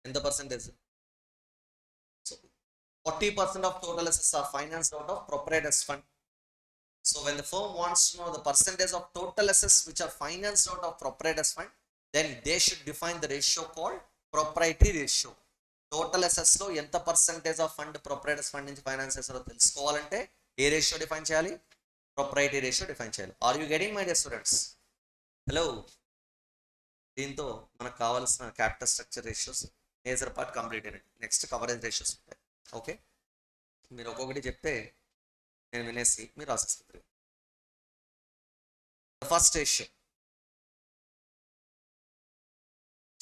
ఎంత percentage? So 40% of total assets are financed out of proprietors fund. So when the firm wants to know the percentage of total assets which are financed out of proprietors fund, then they should define the ratio called proprietary ratio. Total assets లో ఎంత percentage of fund proprietors fund నుంచి finance చేస్తారో తెలుసుకోవాలంటే ఏ ratio define చేయాలి? Proprietary ratio define చేయాలి. Are you getting my dear students? Hello. దీంతో మనకు కావాల్సిన capital structure ratios major part complete అయినట్టు. నెక్స్ట్ కవరేజ్ రేషియోస్ ఉంటాయి. ఓకే, మీరు ఒక్కొక్కటి చెప్తే నేను వినేసి మీరు రాసేస్తారు. ఫస్ట్ రేషియో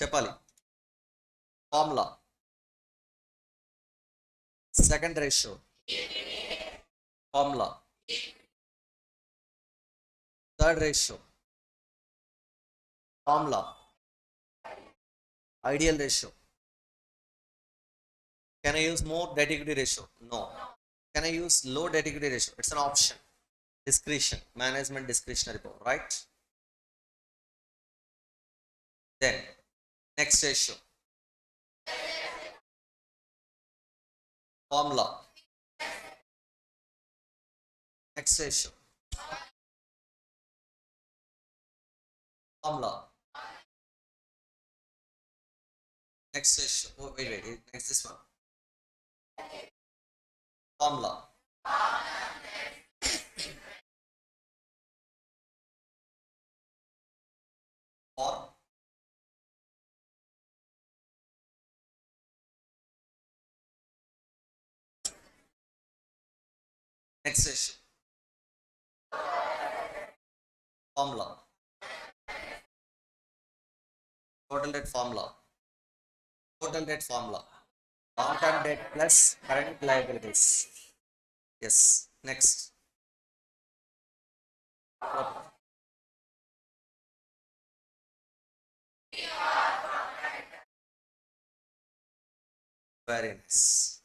చెప్పాలి, formula. Second ratio formula. Third ratio formula. Ideal ratio. Can I use more debt equity ratio? No. Can I use low debt equity ratio? It's an option. Discretion, management discretionary power, right? Then next ratio formula. Next ratio formula. Next ratio. Oh, wait. Next this one. Formula. Or next ratio. Formula. Total debt formula. Total debt formula. Long-term debt plus current liabilities. Yes. Next. Very nice.